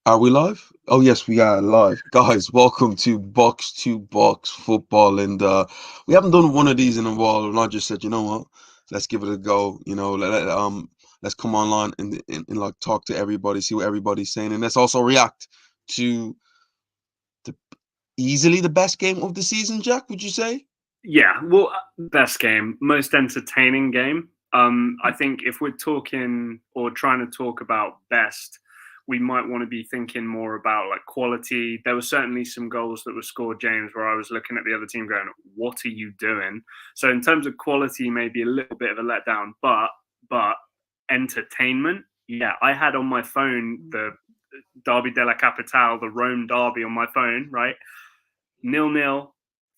Are we live? Oh yes, we are live. Guys, welcome to Box to Box Football. And we haven't done one of these in a while, and I just said, you know what? Let's give it a go. Let's come online and like talk to everybody, see what everybody's saying, and let's also react to the easily the best game of the season, Jack, would you say? Yeah, well, best game, most entertaining game. I think if we're talking or trying to talk about best, we might want to be thinking more about like quality. There were certainly some goals that were scored, James, where I was looking at the other team going, "What are you doing?" So in terms of quality, maybe a little bit of a letdown, but entertainment, yeah. I had on my phone the Derby della Capitale, the Rome derby on my phone, right? 0-0,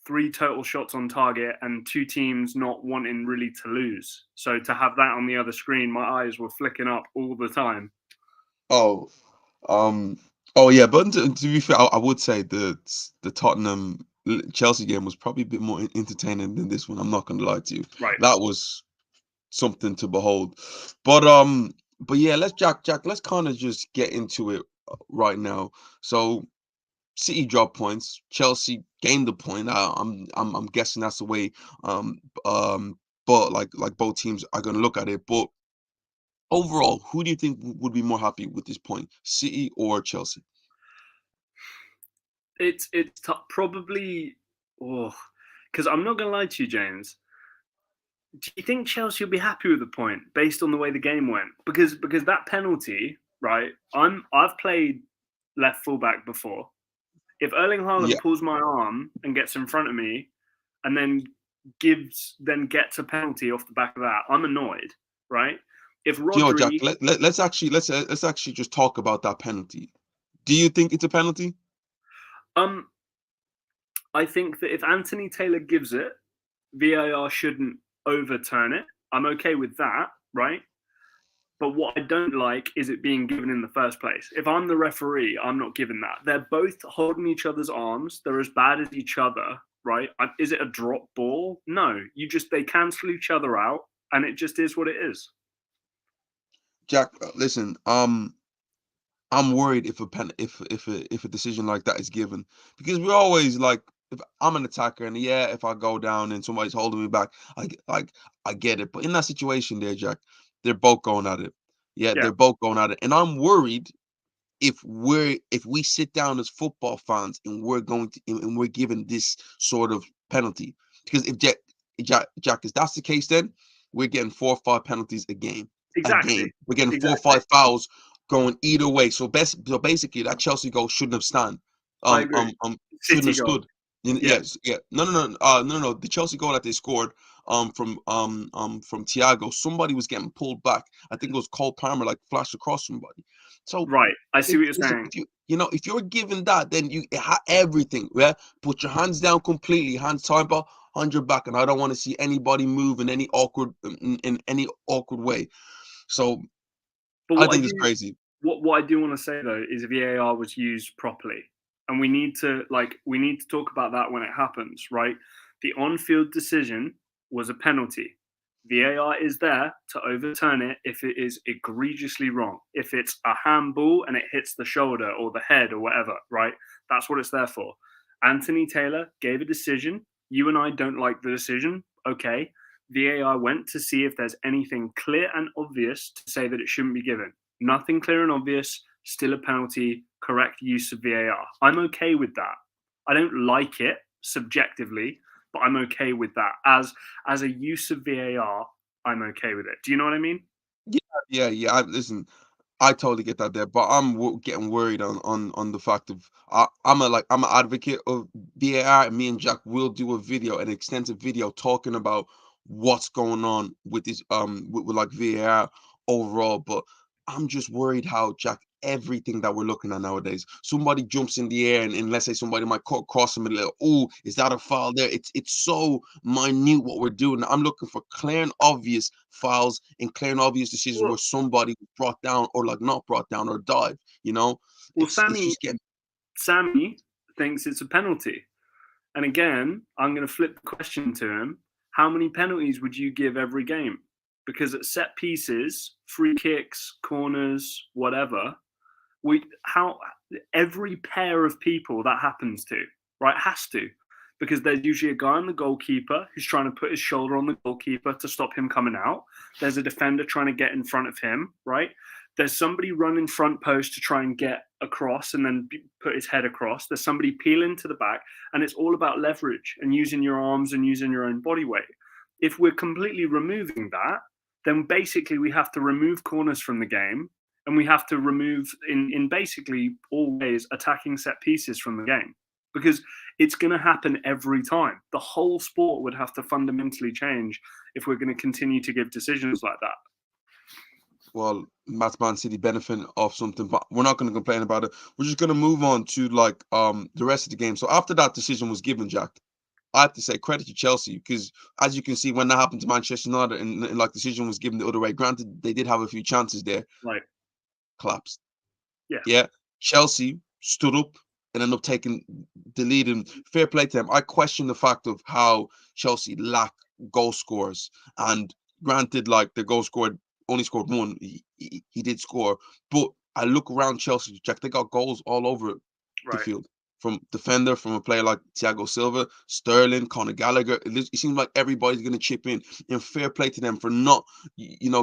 three total shots on target, and two teams not wanting really to lose. So to have that on the other screen, my eyes were flicking up all the time. Oh, um, oh yeah, but to be fair, I would say the Tottenham Chelsea game was probably a bit more entertaining than this one. I'm not gonna lie to you. Right. That was something to behold. But yeah, let's kind of just get into it right now. So City dropped points, Chelsea gained the point. I'm guessing that's the way. Um, but like both teams are gonna look at it. But overall, who do you think would be more happy with this point, City or Chelsea? It's probably because I'm not gonna lie to you, James. Do you think Chelsea will be happy with the point based on the way the game went? Because that penalty, right? I've played left fullback before. If Erling Yeah, Haaland pulls my arm and gets in front of me, and then gets a penalty off the back of that, I'm annoyed, right? If Jack, Rodri, let's actually just talk about that penalty. Do you think it's a penalty? um, I think that if Anthony Taylor gives it, VAR shouldn't overturn it. I'm okay with that, right? But what I don't like is it being given in the first place. If I'm the referee, I'm not giving that. They're both holding each other's arms. They're as bad as each other, right? Is it a drop ball? No. They cancel each other out, and it just is what it is. Jack, listen, I'm worried if a pen if a decision like that is given because we're always like if I'm an attacker and yeah, if I go down and somebody's holding me back, I get it. But in that situation there, Jack, they're both going at it. Yeah, Yeah, they're both going at it, and I'm worried if we sit down as football fans and we're going to and we're given this sort of penalty because if Jack, if that's the case, then we're getting 4 or 5 penalties a game. A exactly, game. We're getting 4 or 5 exactly. fouls going either way. So basically, that Chelsea goal shouldn't have stand. I agree. Shouldn't City have goal. stood. Yeah, Yes, yeah. No. The Chelsea goal that they scored from Thiago, somebody was getting pulled back. I think it was Cole Palmer, like flashed across somebody. So right. I see if what you're listen, saying. if you're given that, then you everything. Yeah, put your hands down completely, hands tied behind your back, and I don't want to see anybody move in any in any awkward way. So But I think it's crazy. what I do want to say though is VAR was used properly, and we need to talk about that when it happens, right? The on-field decision was a penalty. VAR is there to overturn it if it is egregiously wrong. If it's a handball and it hits the shoulder or the head or whatever, right? That's what it's there for. Anthony Taylor gave a decision. You and I don't like the decision. Okay. VAR went to see if there's anything clear and obvious to say that it shouldn't be given. Nothing clear and obvious, still a penalty, correct use of VAR. I'm okay with that. I don't like it subjectively, but I'm okay with that. As a use of VAR, I'm okay with it. Do you know what I mean? Yeah, yeah. Listen, I totally get that there, but getting worried on the fact of I'm an advocate of VAR, and me and Jack will do a video, an extensive video talking about what's going on with this with like VAR overall. But I'm just worried how Jack everything that we're looking at nowadays. Somebody jumps in the air and let's say somebody might cut cross him a little. Oh, is that a foul there? It's so minute what we're doing. I'm looking for clear and obvious fouls and clear and obvious decisions Well, where somebody was brought down or like not brought down or died. You know, well, it's Sammy just getting Sammy thinks it's a penalty. And again, I'm going to flip the question to him. How many penalties would you give every game? Because at set pieces, free kicks, corners, whatever, how every pair of people that happens to, right, has to, because there's usually a guy on the goalkeeper who's trying to put his shoulder on the goalkeeper to stop him coming out. There's a defender trying to get in front of him, right? There's somebody running front post to try and get across and then put his head across. There's somebody peeling to the back, and it's all about leverage and using your arms and using your own body weight. If we're completely removing that, then basically we have to remove corners from the game, and we have to remove, in basically all ways, attacking set pieces from the game, because it's going to happen every time. The whole sport would have to fundamentally change if we're going to continue to give decisions like that. Well, Matt's Man City benefiting off something, but we're not going to complain about it. We're just going to move on to like the rest of the game. So after that decision was given, Jack, I have to say credit to Chelsea, because as you can see, when that happened to Manchester United and like decision was given the other way, granted they did have a few chances there, Right. collapsed. Yeah. Yeah. Chelsea stood up and ended up taking the lead, and fair play to them. I question the fact of how Chelsea lack goal scorers, and granted, like the goal scored only scored one. He did score, but I look around Chelsea, Jack, they got goals all over the Right. field. From defender, from a player like Thiago Silva, Sterling, Conor Gallagher. It seems like everybody's going to chip in. And fair play to them for not,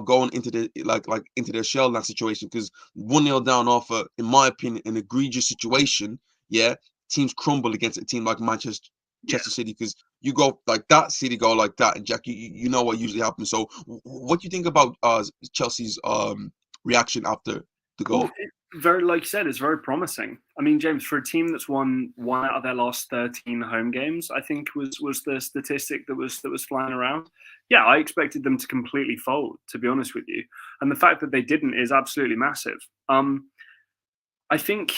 going into the like into their shell in that situation. Because 1-0 down off in my opinion, an egregious situation. Yeah, teams crumble against a team like Manchester City, because you go like that, City go like that, and Jack, you know what usually happens. So, what do you think about Chelsea's reaction after the goal? Well, very, like you said, it's very promising. I mean, James, for a team that's won 1 out of their last 13 home games, I think was the statistic that was flying around. Yeah, I expected them to completely fold, to be honest with you, and the fact that they didn't is absolutely massive. I think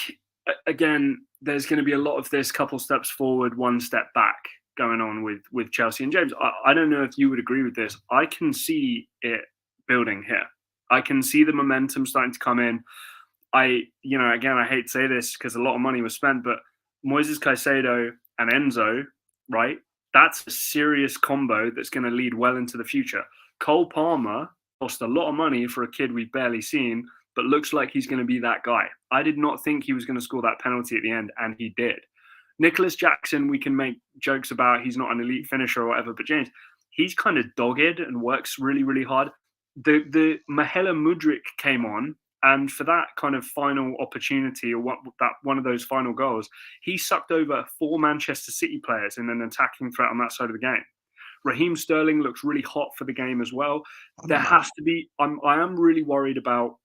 again, there's going to be a lot of this couple steps forward, one step back going on with Chelsea and James. I don't know if you would agree with this. I can see it building here. I can see the momentum starting to come in. Again, I hate to say this because a lot of money was spent, but Moises Caicedo and Enzo, right? That's a serious combo that's going to lead well into the future. Cole Palmer cost a lot of money for a kid we've barely seen, but looks like he's going to be that guy. I did not think he was going to score that penalty at the end, and he did. Nicholas Jackson, we can make jokes about he's not an elite finisher or whatever, but James, he's kind of dogged and works really, really hard. The Mahela Mudryk came on, and for that kind of final opportunity, or one of those final goals, he sucked over 4 Manchester City players in an attacking threat on that side of the game. Raheem Sterling looks really hot for the game as well. There has to be. I am really worried about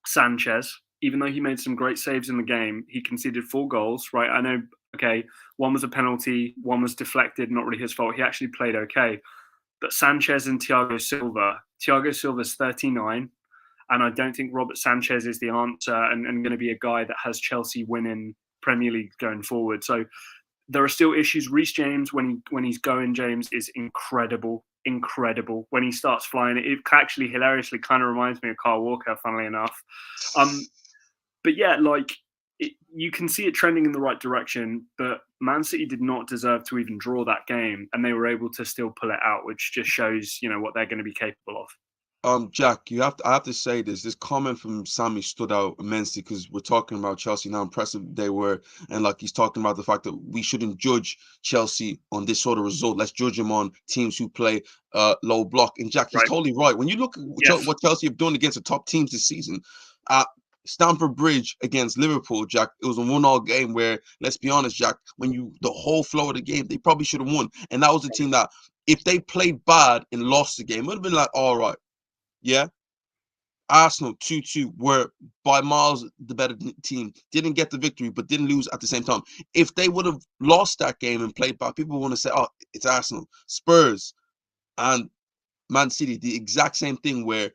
Sanchez, even though he made some great saves in the game. He conceded 4 goals, right? I know. Okay, one was a penalty, one was deflected, not really his fault. He actually played okay. But Sanchez and Thiago Silva's 39, and I don't think Robert Sanchez is the answer and going to be a guy that has Chelsea winning Premier League going forward. So there are still issues. Reece James, when he's going, James is incredible. When he starts flying, it actually hilariously kind of reminds me of Kyle Walker, funnily enough. But yeah, you can see it trending in the right direction, but Man City did not deserve to even draw that game, and they were able to still pull it out, which just shows, what they're going to be capable of. Jack, I have to say this comment from Sammy stood out immensely, because we're talking about Chelsea and how impressive they were, and like he's talking about the fact that we shouldn't judge Chelsea on this sort of result. Let's judge them on teams who play low block. And Jack, he's totally right. When you look at what Chelsea have done against the top teams this season, Stamford Bridge against Liverpool, Jack, it was a 1-1 game where, let's be honest, Jack, the whole flow of the game, they probably should have won. And that was a team that, if they played bad and lost the game, it would have been like, all right. Yeah. Arsenal 2-2 were by miles the better team. Didn't get the victory, but didn't lose at the same time. If they would have lost that game and played bad, people want to say, oh, it's Arsenal. Spurs and Man City, the exact same thing, where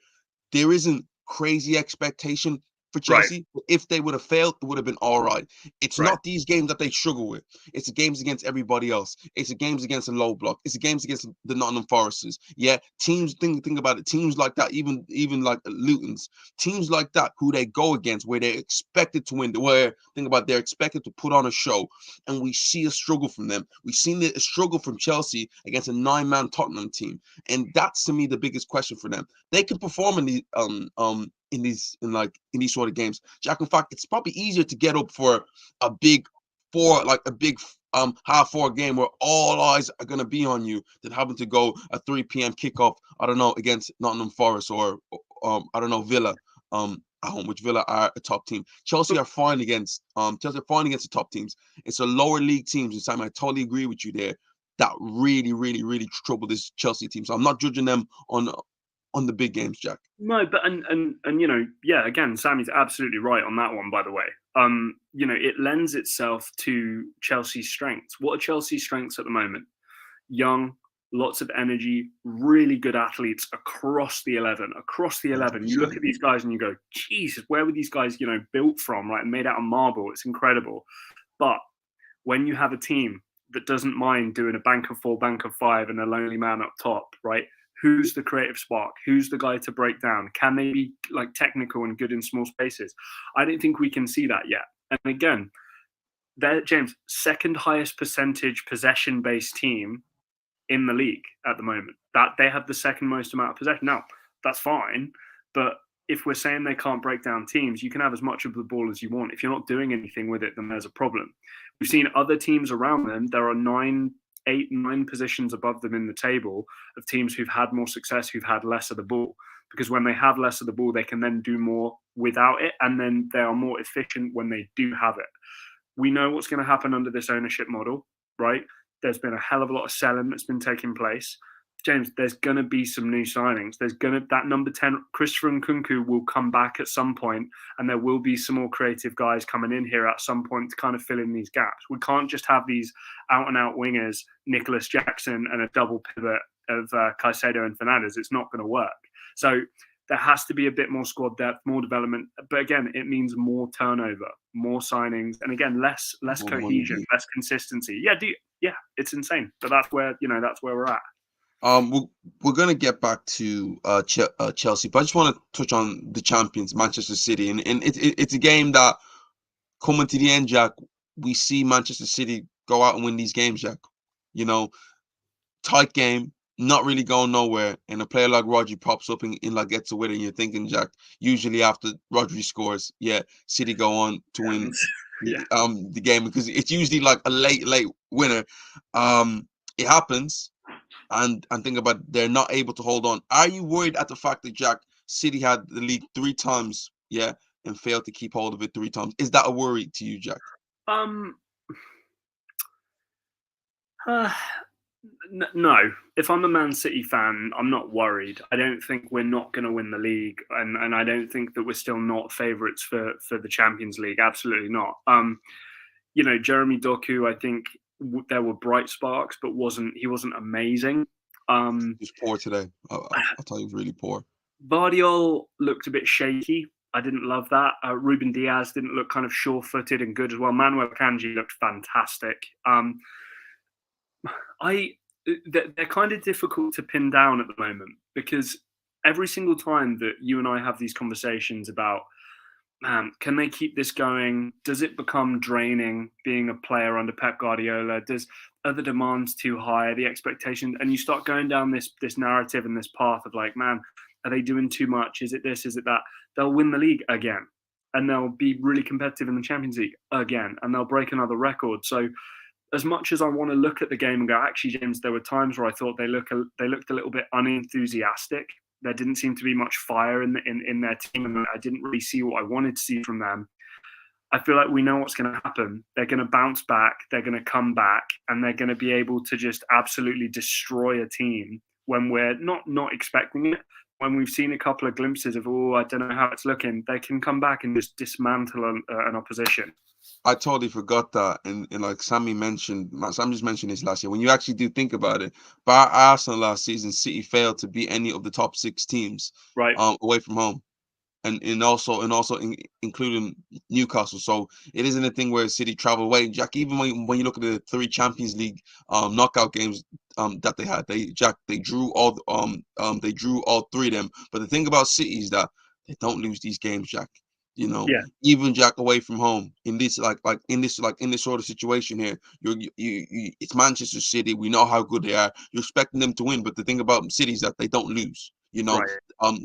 there isn't crazy expectation for Chelsea. But if they would have failed, it would have been all right. It's not these games that they struggle with. It's the games against everybody else. It's the games against the low block. It's the games against the Nottingham Foresters. Yeah, teams, think about it. Teams like that, even like Luton's, teams like that who they go against, where they're expected to win, they're expected to put on a show, and we see a struggle from them. We've seen a struggle from Chelsea against a 9-man Tottenham team, and that's to me the biggest question for them. They can perform in the in these sort of games, Jack. In fact, it's probably easier to get up for a big half four game where all eyes are gonna be on you than having to go a 3 p.m. kickoff. I don't know, against Nottingham Forest or I don't know, Villa at home, which Villa are a top team. Chelsea are fine against the top teams. It's a lower league teams. And Simon, I totally agree with you there. That really, really, really trouble this Chelsea team. So I'm not judging them on the big games, Jack. No, but and you know, yeah, again, Sammy's absolutely right on that one, by the way. You know, it lends itself to Chelsea's strengths. What are Chelsea's strengths at the moment? Young, lots of energy, really good athletes across the 11. Across the 11, you look at these guys and you go, Jesus, where were these guys, you know, built from, right? Made out of marble. It's incredible. But when you have a team that doesn't mind doing a bank of 4, bank of 5, and a lonely man up top, right? Who's the creative spark? Who's the guy to break down? Can they be like technical and good in small spaces? I don't think we can see that yet. And again, they're, James, second highest percentage possession-based team in the league at the moment. That they have the second most amount of possession. Now, that's fine, but if we're saying they can't break down teams, you can have as much of the ball as you want. If you're not doing anything with it, then there's a problem. We've seen other teams around them. There are 8, 9 positions above them in the table of teams who've had more success, who've had less of the ball. Because when they have less of the ball, they can then do more without it, and then they are more efficient when they do have it. We know what's going to happen under this ownership model, right? There's been a hell of a lot of selling that's been taking place. James, there's going to be some new signings. That number 10, Christopher Nkunku, will come back at some point, and there will be some more creative guys coming in here at some point to kind of fill in these gaps. We can't just have these out-and-out wingers, Nicholas Jackson, and a double pivot of Caicedo and Fernandes. It's not going to work. So there has to be a bit more squad depth, more development. But again, it means more turnover, more signings, and again, less cohesion, less consistency. Yeah, it's insane. But that's where we're at. We're gonna get back to Chelsea, but I just want to touch on the champions, Manchester City, and it's a game that, coming to the end, Jack, we see Manchester City go out and win these games, Jack. You know, tight game, not really going nowhere, and a player like Rodri pops up and like gets a win, and you're thinking, Jack, usually after Rodri scores, yeah, City go on to win the game, because it's usually like a late winner. It happens. And think about it, they're not able to hold on. Are you worried at the fact that, Jack, City had the league 3 times, and failed to keep hold of it 3 times? Is that a worry to you, Jack? No. If I'm a Man City fan, I'm not worried. I don't think we're not going to win the league, and I don't think that we're still not favourites for the Champions League. Absolutely not. You know, Jeremy Doku, I think there were bright sparks, but he wasn't amazing. He was poor today. I'll tell you, he was really poor. Vardiol looked a bit shaky. I didn't love that. Ruben Diaz didn't look kind of sure-footed and good as well. Manuel Kanji looked fantastic. They're kind of difficult to pin down at the moment, because every single time that you and I have these conversations about, can they keep this going? Does it become draining being a player under Pep Guardiola? Are the demands too high? The expectations? And you start going down this narrative and this path of like, man, are they doing too much? Is it this? Is it that? They'll win the league again, and they'll be really competitive in the Champions League again, and they'll break another record. So as much as I want to look at the game and go, actually, James, there were times where I thought they looked a little bit unenthusiastic. There didn't seem to be much fire in their team, and I didn't really see what I wanted to see from them. I feel like we know what's going to happen. They're going to bounce back. They're going to come back, and they're going to be able to just absolutely destroy a team when we're not expecting it. When we've seen a couple of glimpses of, I don't know how it's looking, they can come back and just dismantle an opposition. I totally forgot that, and like Sam just mentioned this last year. When you actually do think about it, by Arsenal last season, City failed to beat any of the top 6 teams, right, away from home, and also including Newcastle. So it isn't a thing where City travel away, Jack. Even when you look at the 3 Champions League knockout games that they had, they drew all 3 of them. But the thing about City is that they don't lose these games, Jack. You know, even Jack, away from home in this in this sort of situation here, it's Manchester City. We know how good they are. You're expecting them to win, but the thing about City is that they don't lose. You know, right.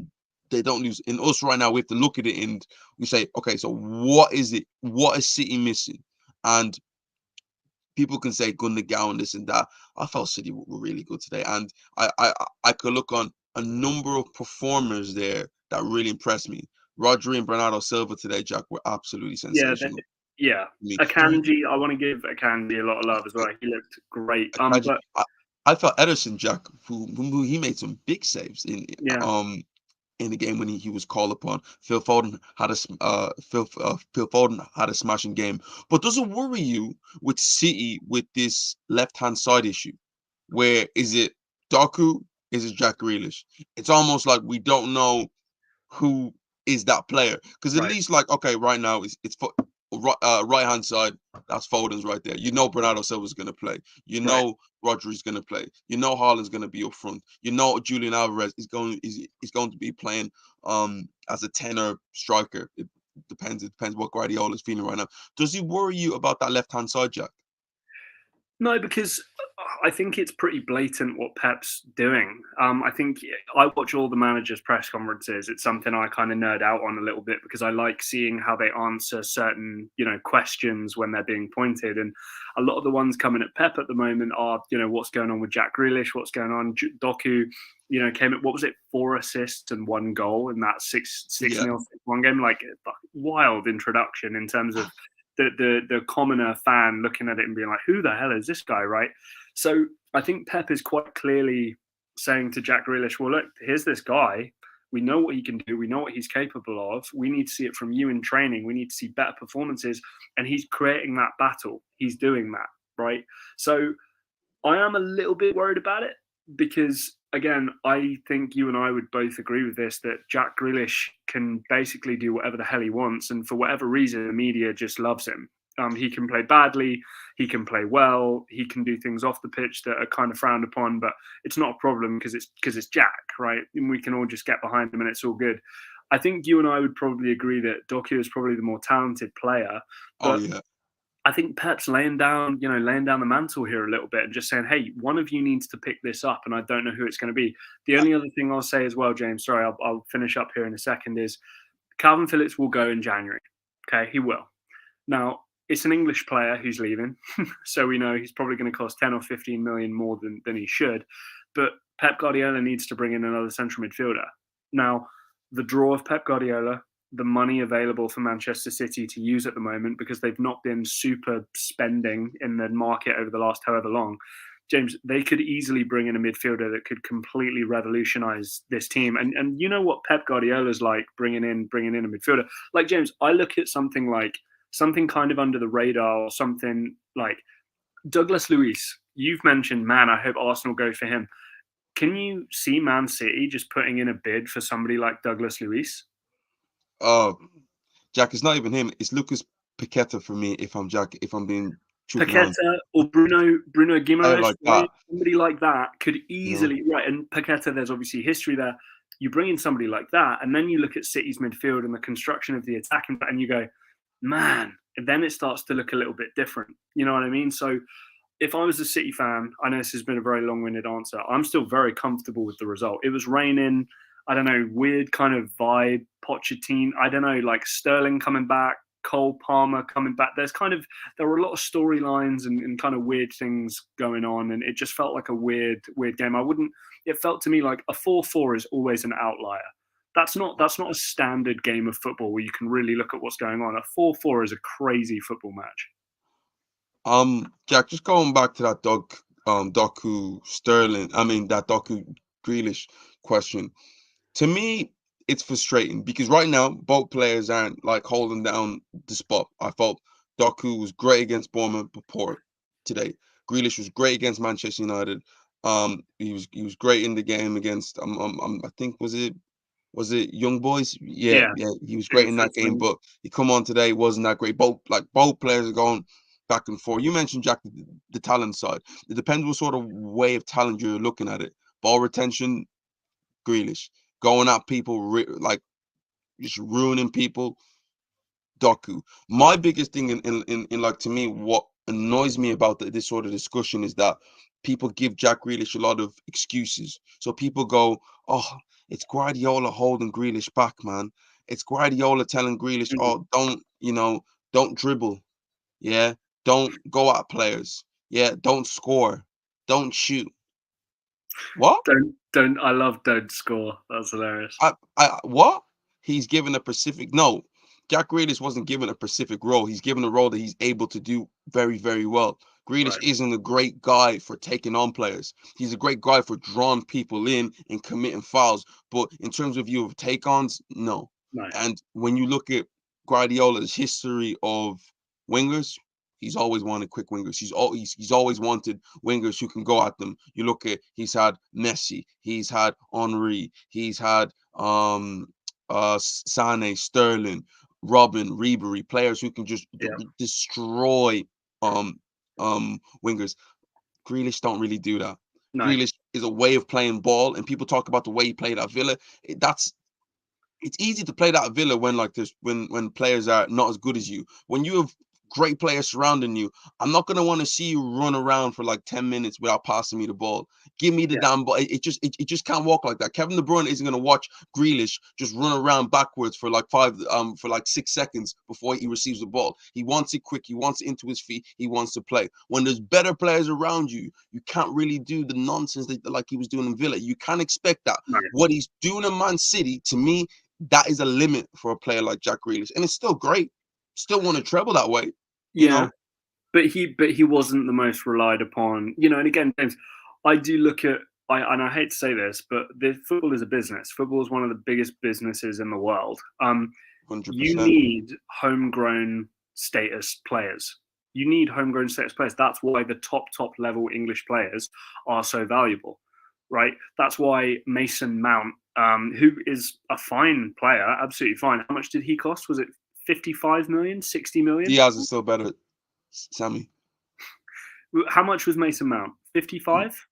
they don't lose. In us right now, we have to look at it and we say, okay, so what is it? What is City missing? And people can say Gundogan and this and that. I felt City were really good today, and I could look on a number of performers there that really impressed me. Rodri and Bernardo Silva today, Jack, were absolutely Yeah, sensational. yeah. Me, Akanji, I want to give Akanji a lot of love as well. He looked great. But I felt Ederson, Jack, who he made some big saves yeah, in the game when he was called upon. Phil Foden had Phil Foden had a smashing game. But does it worry you with City with this left hand side issue? Where is it Doku? Is it Jack Grealish? It's almost like we don't know who is that player, because at right, least like, okay, right now it's for right hand side, that's Foden's right there. You know Bernardo Silva's going to play. You right. know Rodri's going to play. You know Haaland's going to be up front. You know Julian Alvarez is going to be playing as a tenor striker. It depends. It depends what Guardiola's feeling right now. Does he worry you about that left hand side, Jack? No, because I think it's pretty blatant what Pep's doing. I think I watch all the managers' press conferences. It's something I kind of nerd out on a little bit because I like seeing how they answer certain, questions when they're being pointed. And a lot of the ones coming at Pep at the moment are, what's going on with Jack Grealish, what's going on. Doku, came at, what was it, 4 assists and 1 goal in that 6-0 1 game. Like, wild introduction in terms of the commoner fan looking at it and being like, who the hell is this guy, right? So I think Pep is quite clearly saying to Jack Grealish, well, look, here's this guy. We know what he can do. We know what he's capable of. We need to see it from you in training. We need to see better performances. And he's creating that battle. He's doing that, right? So I am a little bit worried about it because, again, I think you and I would both agree with this, that Jack Grealish can basically do whatever the hell he wants. And for whatever reason, the media just loves him. He can play badly. He can play well. He can do things off the pitch that are kind of frowned upon, but it's not a problem because it's Jack, right? And we can all just get behind him and it's all good. I think you and I would probably agree that Doku is probably the more talented player. But Oh yeah. I think Pep's laying down the mantle here a little bit and just saying, hey, one of you needs to pick this up, and I don't know who it's going to be. The only other thing I'll say as well, James, sorry, I'll finish up here in a second, is Calvin Phillips will go in January. Okay, he will. Now, it's an English player who's leaving, so we know he's probably going to cost 10 or 15 million more than he should. But Pep Guardiola needs to bring in another central midfielder. Now, the draw of Pep Guardiola, the money available for Manchester City to use at the moment, because they've not been super spending in the market over the last however long, James, they could easily bring in a midfielder that could completely revolutionize this team. And you know what Pep Guardiola's like, bringing in a midfielder. Like, James, I look at something kind of under the radar, or something like Douglas Luiz. You've mentioned, man, I hope Arsenal go for him. Can you see Man City just putting in a bid for somebody like Douglas Luiz? Jack, it's not even him. It's Lucas Paqueta for me. If I'm being truthfully honest. Paqueta or Bruno Guimaraes, like that. somebody like that could easily, right. And Paqueta, there's obviously history there. You bring in somebody like that, and then you look at City's midfield and the construction of the attack, and you go, man, and then it starts to look a little bit different. You know what I mean? So if I was a City fan, I know this has been a very long-winded answer, I'm still very comfortable with the result. It was raining. I don't know, weird kind of vibe, Pochettino, I don't know, like Sterling coming back, Cole Palmer coming back. There were a lot of storylines and kind of weird things going on, and it just felt like a weird game. It felt to me like a 4-4 is always an outlier. That's not a standard game of football where you can really look at what's going on. A 4-4 is a crazy football match. Jack, just going back to that Doku Grealish question. To me, it's frustrating because right now both players aren't like holding down the spot. I felt Doku was great against Bournemouth, but poor today. Grealish was great against Manchester United. He was great in the game against I think was it Young Boys? Yeah, he was great in that game, but he come on today, wasn't that great. Both players are going back and forth. You mentioned, Jack, the talent side. It depends what sort of way of talent you're looking at it. Ball retention, Grealish. Going at people, like just ruining people, Doku. My biggest thing in like, to me, what annoys me about this sort of discussion is that people give Jack Grealish a lot of excuses. So people go, oh, It's Guardiola holding Grealish back, man. It's Guardiola telling Grealish, Mhm. "Oh, don't dribble. Yeah, don't go at players. Yeah, don't score. Don't shoot." What? Don't. I love don't score. That's hilarious. What? He's given a specific no. Jack Grealish wasn't given a specific role. He's given a role that he's able to do very, very well. Grealish Right. isn't a great guy for taking on players. He's a great guy for drawing people in and committing fouls. But in terms of you of take-ons, no. No. And when you look at Guardiola's history of wingers, he's always wanted quick wingers. He's always wanted wingers who can go at them. You look at he's had Messi, he's had Henri, he's had Sane, Sterling, Robin, Ribery, players who can just Yeah. destroy um wingers. Grealish don't really do that. No. Grealish is a way of playing ball, and people talk about the way he played at Villa. That's it's easy to play that at Villa when like this when players are not as good as you. When you have great players surrounding you, I'm not gonna want to see you run around for like 10 minutes without passing me the ball. Give me the Yeah. damn ball. It just can't walk like that. Kevin De Bruyne isn't gonna watch Grealish just run around backwards for like 6 seconds before he receives the ball. He wants it quick, he wants it into his feet, he wants to play. When there's better players around you, you can't really do the nonsense that like he was doing in Villa. You can't expect that. No. What he's doing in Man City, to me, that is a limit for a player like Jack Grealish, and it's still great. Still want to treble that way, you Yeah. know. But he wasn't the most relied upon. And again, James, I do look at and I hate to say this, but football is a business. Football is one of the biggest businesses in the world. 100%. You need homegrown status players. You need homegrown status players. That's why the top level English players are so valuable, right? That's why Mason Mount, who is a fine player, absolutely fine. How much did he cost? Was it 55 million, 60 million? Diaz is still better, Sammy. How much was Mason Mount? 55?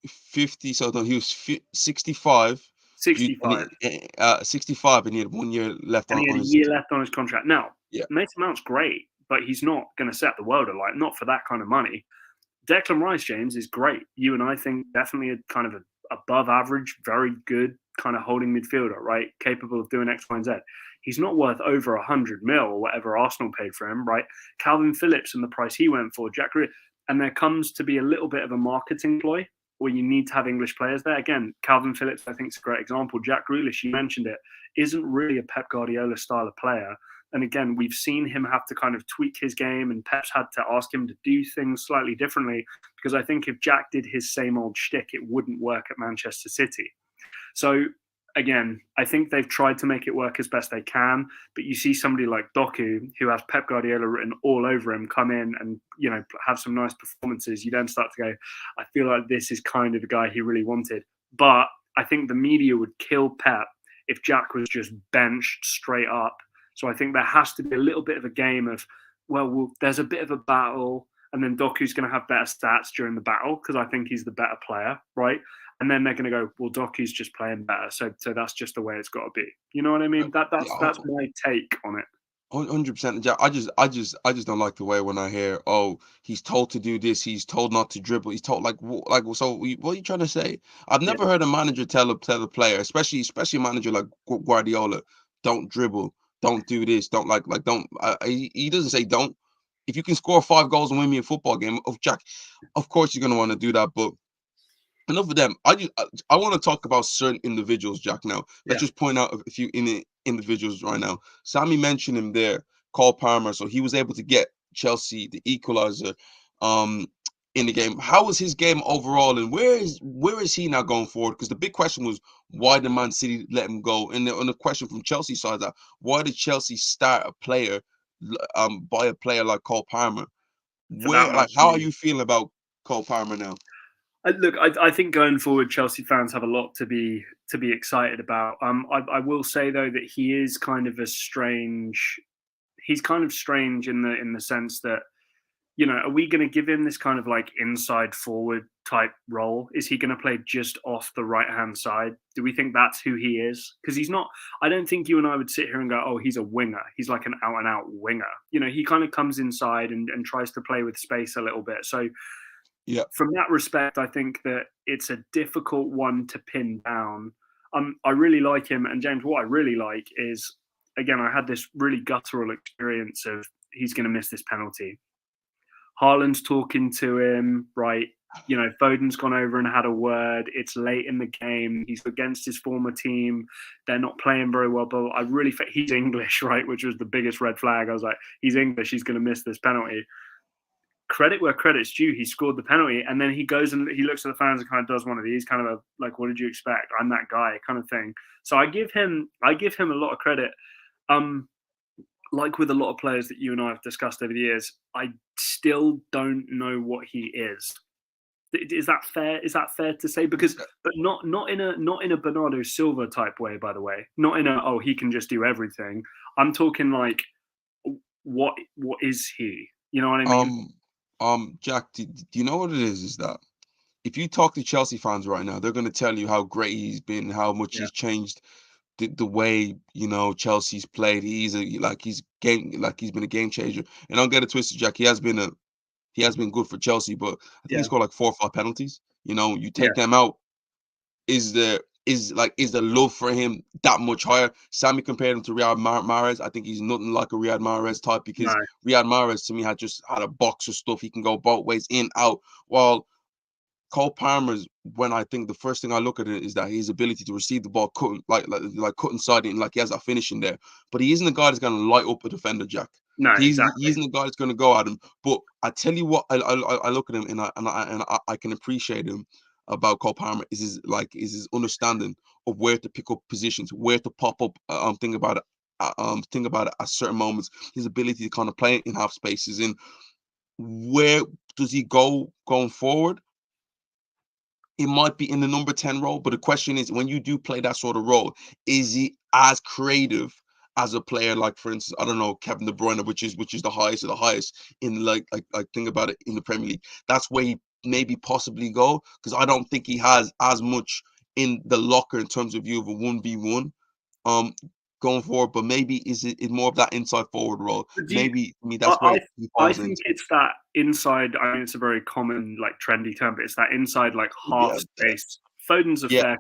50. So no, he was 65. You and 65. 65, and he had 1 year left And he had on a his. year left on his contract. Now, Yeah, Mason Mount's great, but he's not going to set the world alight, not for that kind of money. Declan Rice, James, is great. You and I think definitely a kind of above average, very good kind of holding midfielder, right? Capable of doing X, Y, and Z. He's not worth over 100 mil or whatever Arsenal paid for him, right? Calvin Phillips and the price he went for, Jack Grealish. And there comes to be a little bit of a marketing ploy where you need to have English players there. Again, Calvin Phillips, I think, is a great example. Jack Grealish, you mentioned it, isn't really a Pep Guardiola style of player. And again, we've seen him have to kind of tweak his game, and Pep's had to ask him to do things slightly differently because I think if Jack did his same old shtick, it wouldn't work at Manchester City. So again, I think they've tried to make it work as best they can. But you see somebody like Doku, who has Pep Guardiola written all over him, come in and have some nice performances. You then start to go, I feel like this is kind of the guy he really wanted. But I think the media would kill Pep if Jack was just benched straight up. So I think there has to be a little bit of a game of, well, there's a bit of a battle, and then Doku's going to have better stats during the battle because I think he's the better player, right? And then they're going to go, well, Doku's just playing better, so that's just the way it's got to be. You know what I mean? That's my take on it. 100%. Yeah, I just don't like the way when I hear, oh, he's told to do this, he's told not to dribble, he's told so. What are you trying to say? I've Yeah, never heard a manager tell a player, especially a manager like Guardiola, don't dribble, don't do this, don't don't. He doesn't say don't. If you can score 5 goals and win me a football game, of course you're gonna want to do that. But enough of them. I want to talk about certain individuals, Jack. Now, let's yeah, just point out a few individuals right now. Sammy mentioned him there, Cole Palmer. So he was able to get Chelsea the equalizer um in the game. How was his game overall, and where is he now going forward? Because the big question was, why did Man City let him go? And the question from Chelsea side, that why did Chelsea start a player by a player like Cole Palmer? for that Where, much like, how are money. you feeling about Cole Palmer now? Look, I think going forward, Chelsea fans have a lot to be excited about. I will say though that he is kind of a strange. He's kind of strange in the sense that are we going to give him this kind of like inside forward type role? Is he going to play just off the right hand side? Do we think that's who he is? Because he's not. I don't think you and I would sit here and go, oh, he's a winger. He's like an out and out winger. He kind of comes inside and tries to play with space a little bit. So Yeah. from that respect, I think that it's a difficult one to pin down. I really like him. And James, what I really like is, again, I had this really guttural experience of he's going to miss this penalty. Haaland's talking to him, right? You know, Foden's gone over and had a word. It's late in the game. He's against his former team. They're not playing very well. But I really think he's English, right? Which was the biggest red flag. I was like, he's English. He's going to miss this penalty. Credit where credit's due. He scored the penalty, and then he goes and he looks at the fans and kind of does one of these, kind of like, "What did you expect? I'm that guy," kind of thing. So I give him a lot of credit. Like with a lot of players that you and I have discussed over the years, I still don't know what he is. Is that fair? Is that fair to say? Because, but not in a Bernardo Silva type way, by the way. Not in a, oh, he can just do everything. I'm talking like, what is he? You know what I mean? Jack, do you know what it is? Is that if you talk to Chelsea fans right now, they're going to tell you how great he's been, how much Yeah. he's changed the way Chelsea's played. He's been a game changer. And don't get it twisted, Jack. He has been good for Chelsea, but I think he scored like 4 or 5 penalties. You take them out, is the love for him that much higher? Sammy compared him to Riyad Mahrez. I think he's nothing like a Riyad Mahrez type, because Riyad Mahrez to me had a box of stuff. He can go both ways, in, out. While Cole Palmer's, when I think the first thing I look at it is that his ability to receive the ball, cut inside it, and like he has that finishing there. But he isn't the guy that's going to light up a defender, Jack. No, He isn't exactly. the guy that's going to go at him. But I tell you what, I look at him and I can appreciate him about Cole Palmer is his understanding of where to pick up positions, where to pop up. Think about it at certain moments. His ability to kind of play in half spaces, and where does he go going forward? It might be in the number 10 role, but the question is, when you do play that sort of role, is he as creative as a player like, for instance, I don't know, Kevin De Bruyne, which is the highest of the highest in like think about it, in the Premier League. That's where he maybe possibly go, because I don't think he has as much in the locker in terms of view of a 1v1 going forward. But maybe is it more of that inside forward role? Maybe that's where he I falls think into. it's that inside. I mean, it's a very common, like, trendy term, but it's that inside, like, half space. Foden's a fair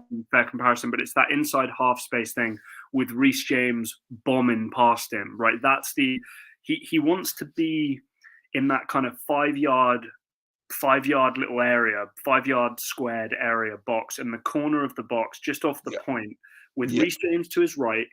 comparison, but it's that inside half space thing with Reece James bombing past him, right? That's he wants to be in that kind of 5-yard little area, 5-yard squared area box, in the corner of the box, just off the point, with Reece James to his right,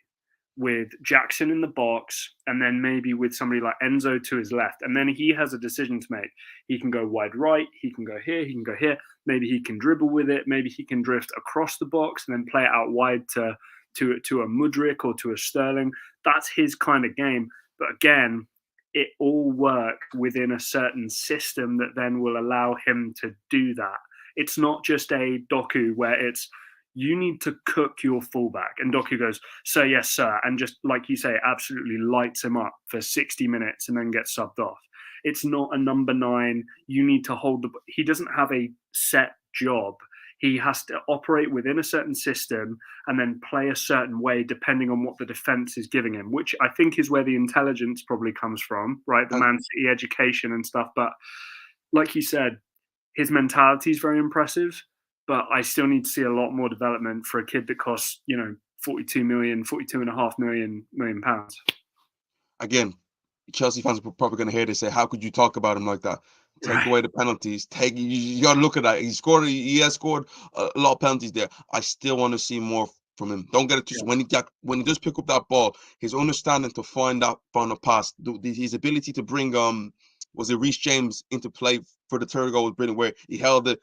with Jackson in the box, and then maybe with somebody like Enzo to his left. And then he has a decision to make. He can go wide right, he can go here, he can go here. Maybe he can dribble with it. Maybe he can drift across the box and then play it out wide to a Mudryk or to a Sterling. That's his kind of game. But again, it all worked within a certain system that then will allow him to do that. It's not just a Doku where it's, you need to cook your fullback. And Doku goes, "Sir, yes, sir." And just, like you say, absolutely lights him up for 60 minutes and then gets subbed off. It's not a number 9. You need to hold the... He doesn't have a set job. He has to operate within a certain system and then play a certain way depending on what the defense is giving him, which I think is where the intelligence probably comes from, right? The Man City education and stuff. But like you said, his mentality is very impressive, but I still need to see a lot more development for a kid that costs, 42.5 million pounds. Again, Chelsea fans are probably going to hear this, say, how could you talk about him like that? Take away the penalties. You got to look at that. He has scored a lot of penalties there. I still want to see more from him. Don't get it twisted. When he does pick up that ball, his understanding to find a pass, his ability to bring was it Reece James into play for the third goal was brilliant, where he held it,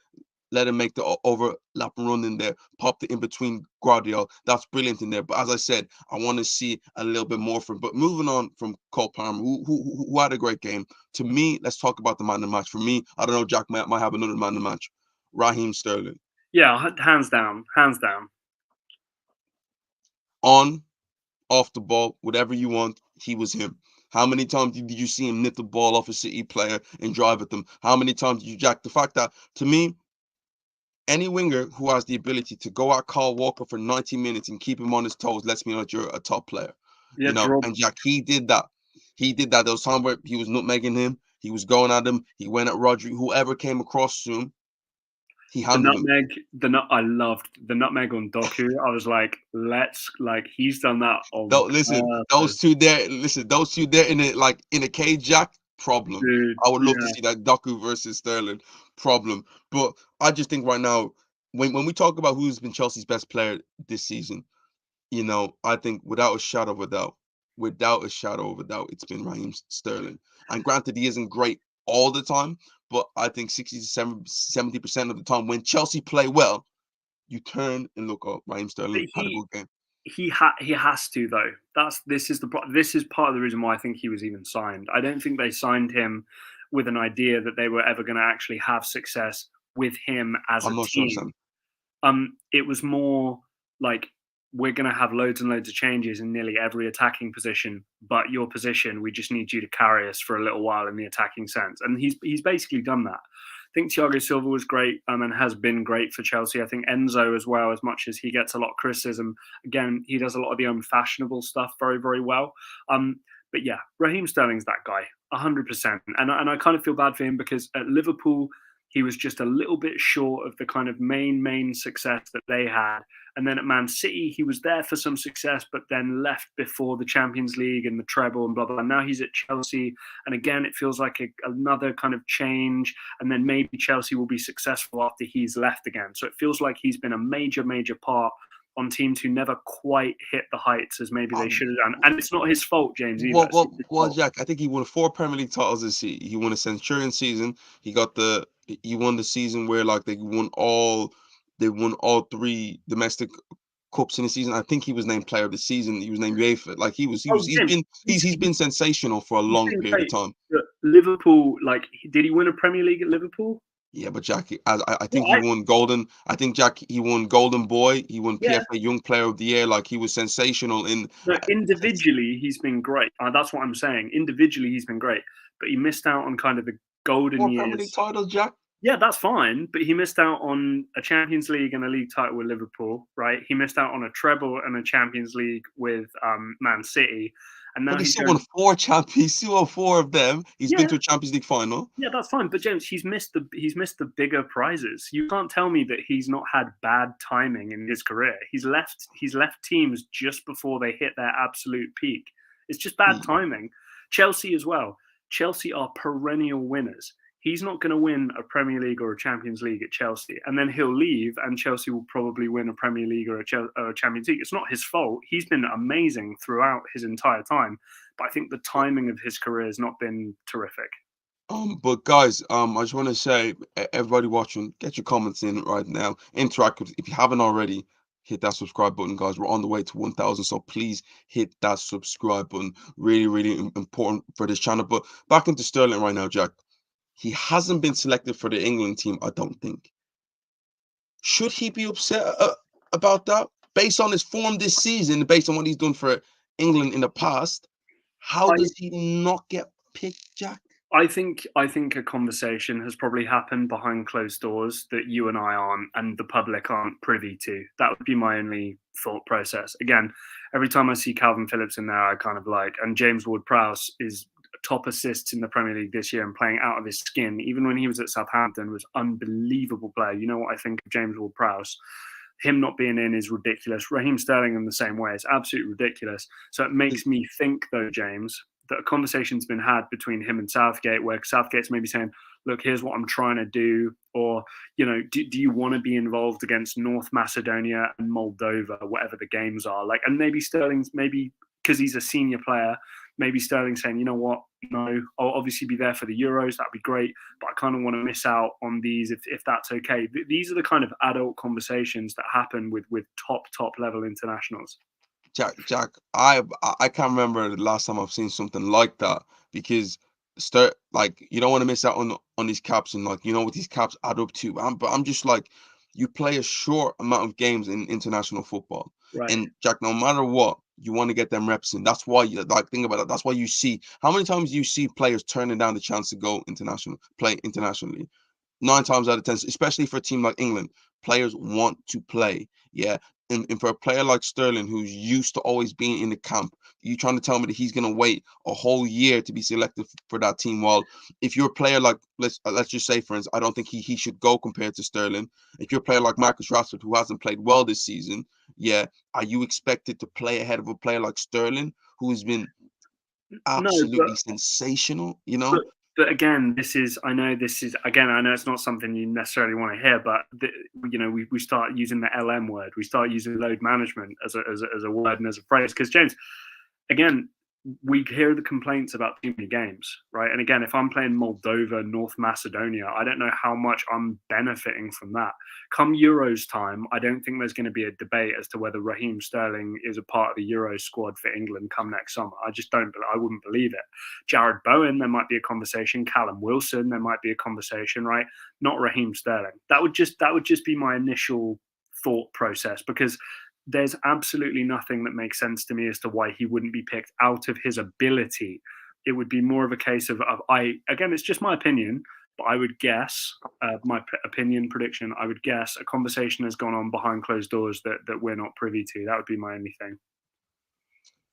let him make the overlap and run in there, popped it in between Guardiola. That's brilliant in there. But as I said, I want to see a little bit more from him. But moving on from Cole Palmer, who had a great game. To me, let's talk about the man of the match. For me, I don't know, Jack might have another man of the match. Raheem Sterling. Yeah, hands down. On, off the ball, whatever you want, he was him. How many times did you see him nip the ball off a City player and drive at them? How many times did you, Jack? The fact that, to me, any winger who has the ability to go at Kyle Walker for 90 minutes and keep him on his toes lets me know that you're a top player. And Jack, he did that. There was time where he was nutmegging him. He was going at him. He went at Rodri, whoever came across to him. He The handled him. nutmeg, I loved the nutmeg on Doku. I was like, let's like he's done that on Don't listen. purpose, Those two there in a cage, Jack. Problem. dude. I would love to Yeah, see that Doku versus Sterling. Problem. But I just think right now, when we talk about who's been Chelsea's best player this season, I think without a shadow of a doubt, it's been Raheem Sterling. And granted, he isn't great all the time, but I think 60 to 70% of the time when Chelsea play well, you turn and look up. Raheem but Sterling had a good game. he has to though. This is part of the reason why I think he was even signed. I don't think they signed him with an idea that they were ever going to actually have success with him as a I'm not sure, team. Sam. It was more like we're going to have loads and loads of changes in nearly every attacking position, but your position, we just need you to carry us for a little while in the attacking sense. And he's basically done that. I think Thiago Silva was great and has been great for Chelsea. I think Enzo as well, as much as he gets a lot of criticism. Again, he does a lot of the unfashionable stuff very, very well. But yeah, Raheem Sterling's that guy, 100%. And I kind of feel bad for him because at Liverpool, he was just a little bit short of the kind of main success that they had. And then at Man City, he was there for some success, but then left before the Champions League and the treble and blah, blah. And now he's at Chelsea. And again, it feels like another kind of change. And then maybe Chelsea will be successful after he's left again. So it feels like he's been a major part on teams who never quite hit the heights as maybe they should have done. And it's not his fault, James, either. Well, Jack, I think he won 4 Premier League titles this season. He won a Centurion season. He won the season where like they won all 3 domestic cups in the season. I think he was named Player of the Season. He was named UEFA. Like Oh, James, he's been sensational for a he's long been period of great. time. Liverpool, like, did he win a Premier League at Liverpool? Yeah, but Jack, I think Well, he won Golden. I think Jack, he won Golden Boy. He won yeah. PFA Young Player of the Year. Like he was sensational in. No, individually, he's been great. That's what I'm saying. Individually, he's been great, but he missed out on kind of the golden 4 Premier League years. titles, Jack. Yeah, that's fine, but he missed out on a Champions League and a league title with Liverpool, right? He missed out on a treble and a Champions League with Man City, and now But he he's still going. won 4 champions. He still won 4 of them. He's been Yeah, to a Champions League final. yeah, that's fine. But James, he's missed the bigger prizes. You can't tell me that he's not had bad timing in his career. He's left teams just before they hit their absolute peak. It's just bad timing. Chelsea as well. Chelsea are perennial winners. He's not going to win a Premier League or a Champions League at Chelsea, and then he'll leave, and Chelsea will probably win a Premier League or a Champions League. It's not his fault. He's been amazing throughout his entire time, but I think the timing of his career has not been terrific. But guys, I just want to say, everybody watching, get your comments in right now. Interact if you haven't already. Hit that subscribe button, guys. We're on the way to 1,000, so please hit that subscribe button. Really, really important for this channel. But back into Sterling right now, Jack. He hasn't been selected for the England team, I don't think. Should he be upset about that? Based on his form this season, based on what he's done for England in the past, how does he not get picked, Jack? I think a conversation has probably happened behind closed doors that you and I aren't, and the public aren't privy to. That would be my only thought process. Again, every time I see Calvin Phillips in there, I kind of like, and James Ward-Prowse is top assists in the Premier League this year and playing out of his skin. Even when he was at Southampton, was unbelievable player. You know what I think of James Ward-Prowse? Him not being in is ridiculous. Raheem Sterling in the same way. It's absolutely ridiculous. So it makes me think, though, James, that a conversation's been had between him and Southgate, where Southgate's maybe saying, look, here's what I'm trying to do. Or, do you want to be involved against North Macedonia and Moldova, whatever the games are? Like, and maybe Sterling's, maybe because he's a senior player, maybe Sterling saying, you know what, no, I'll obviously be there for the Euros. That'd be great. But I kind of want to miss out on these if that's okay. These are the kind of adult conversations that happen with top level internationals. Jack, I can't remember the last time I've seen something like that, because you don't want to miss out on these caps, and like what these caps add up to. But I'm just like, you play a short amount of games in international football, right? And Jack, no matter what, you want to get them reps in. That's why you think about it. That's why you see how many times you see players turning down the chance to go play internationally. 9 times out of 10, especially for a team like England, players want to play. Yeah, and for a player like Sterling, who's used to always being in the camp, you trying to tell me that he's going to wait a whole year to be selected for that team? Well, if you're a player like, let's just say, for instance, I don't think he should go compared to Sterling. If you're a player like Marcus Rashford, who hasn't played well this season, yeah, are you expected to play ahead of a player like Sterling, who has been No, absolutely sensational? but but again, I know this is again, I know it's not something you necessarily want to hear, but we start using the LM word, we start using load management as a word and as a phrase, because James, again, we hear the complaints about too many games, right? And again, if I'm playing Moldova, North Macedonia, I don't know how much I'm benefiting from that. Come Euros time, I don't think there's going to be a debate as to whether Raheem Sterling is a part of the Euro squad for England come next summer. I just don't, I wouldn't believe it. Jared Bowen, there might be a conversation. Callum Wilson, there might be a conversation, right? Not Raheem Sterling. That would just be my initial thought process, because there's absolutely nothing that makes sense to me as to why he wouldn't be picked out of his ability. It would be more of a case of again, it's just my opinion, but I would guess, opinion prediction, I would guess a conversation has gone on behind closed doors that we're not privy to. That would be my only thing.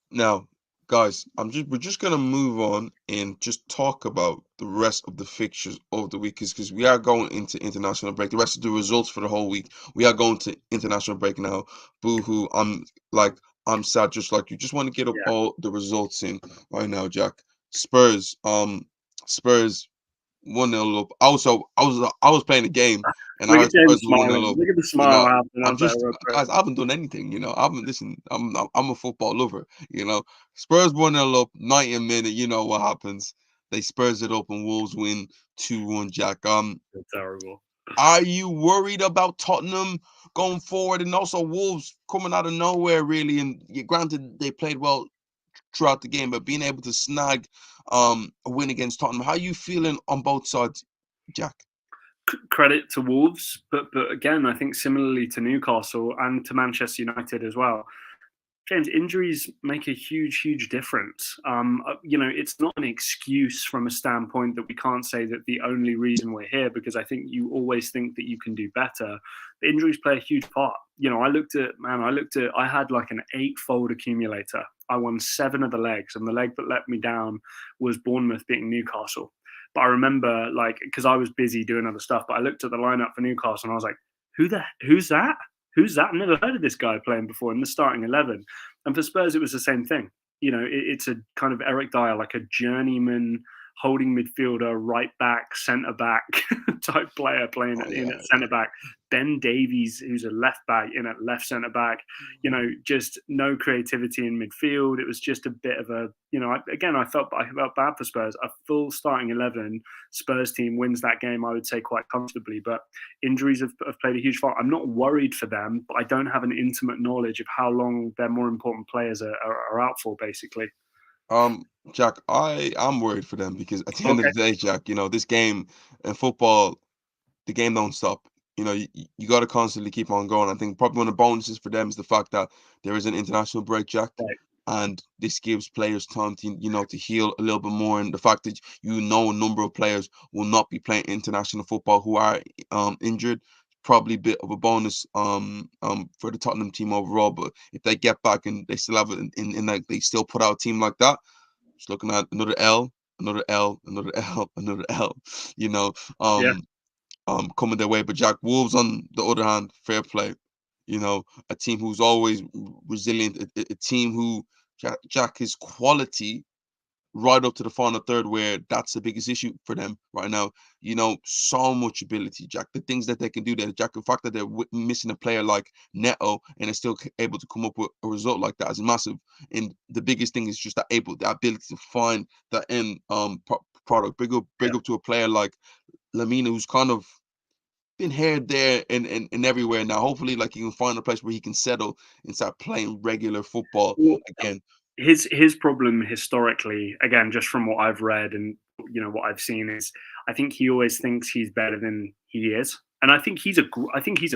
Now, guys, we're just gonna move on and just talk about the rest of the fixtures of the week, because we are going into international break. The rest of the results for the whole week, we are going to international break now. Boo-hoo! I'm sad, just like you. Just want to get up all the results in right now, Jack. Spurs 1-0 up. Also, I was playing the game and I Look heard at James Spurs were 1-0 smiling. up. Look at the You smile know, happening I'm up there. just guys, I haven't done anything, I haven't listened. I'm a football lover, Spurs 1-0 up, 90th minute, you know what happens. They Spurs it up and Wolves win 2-1, Jack. It's terrible. Are you worried about Tottenham going forward, and also Wolves coming out of nowhere, really? And granted, they played well throughout the game, but being able to snag a win against Tottenham. How are you feeling on both sides, Jack? Credit to Wolves, but again, I think similarly to Newcastle and to Manchester United as well, James, injuries make a huge difference. It's not an excuse from a standpoint that we can't say that the only reason we're here, because I think you always think that you can do better. The injuries play a huge part. I had like an 8-fold accumulator. I won 7 of the legs, and the leg that let me down was Bournemouth beating Newcastle. But I remember, because I was busy doing other stuff, but I looked at the lineup for Newcastle and I was like, who's that? Who's that? I've never heard of this guy playing before in the starting 11. And for Spurs, it was the same thing. It's a kind of Eric Dyer, like a journeyman holding midfielder, right back, centre back type player playing in at centre back. Ben Davies, who's a left back, in at left centre back. Just no creativity in midfield. It was just a bit of a, I felt bad for Spurs. A full starting 11 Spurs team wins that game, I would say, quite comfortably. But injuries have played a huge part. I'm not worried for them, but I don't have an intimate knowledge of how long their more important players are out for, basically. Jack, I'm worried for them, because at the end of the day, Jack, this game in football, the game don't stop. You got to constantly keep on going. I think probably one of the bonuses for them is the fact that there is an international break, Jack, and this gives players time to heal a little bit more. And the fact that a number of players will not be playing international football who are injured, probably a bit of a bonus for the Tottenham team overall. But if they get back and they still have it in like they still put out a team like that, just looking at another L, another L, another L, another L, coming their way. But Jack, Wolves on the other hand, fair play. A team who's always resilient, a team who Jack is quality right up to the final third, where that's the biggest issue for them right now. So much ability, Jack. The things that they can do there, Jack. The fact that they're missing a player like Neto and are still able to come up with a result like that is massive. And the biggest thing is just the ability to find the end product. Big up to a player like Lamina, who's kind of been here, there, and everywhere now. Hopefully, he can find a place where he can settle and start playing regular football again. His problem historically, again, just from what I've read and what I've seen, is I think he always thinks he's better than he is, and I think he's a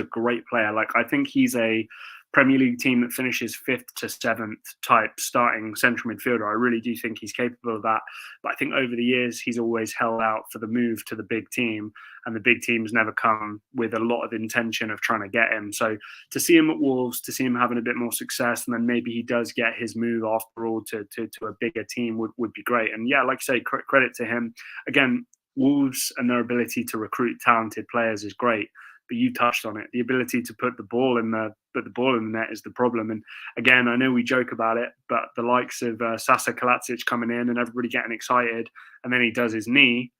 great player. I think he's a Premier League team that finishes 5th to 7th type starting central midfielder. I really do think he's capable of that. But I think over the years, he's always held out for the move to the big team, and the big teams never come with a lot of intention of trying to get him. So to see him at Wolves, to see him having a bit more success, and then maybe he does get his move after all to a bigger team would be great. And yeah, like I say, credit to him. Again, Wolves and their ability to recruit talented players is great, but you touched on it. The ability to put the ball in the net is the problem. And again, I know we joke about it, but the likes of Sasa Kalacic coming in and everybody getting excited, and then he does his knee,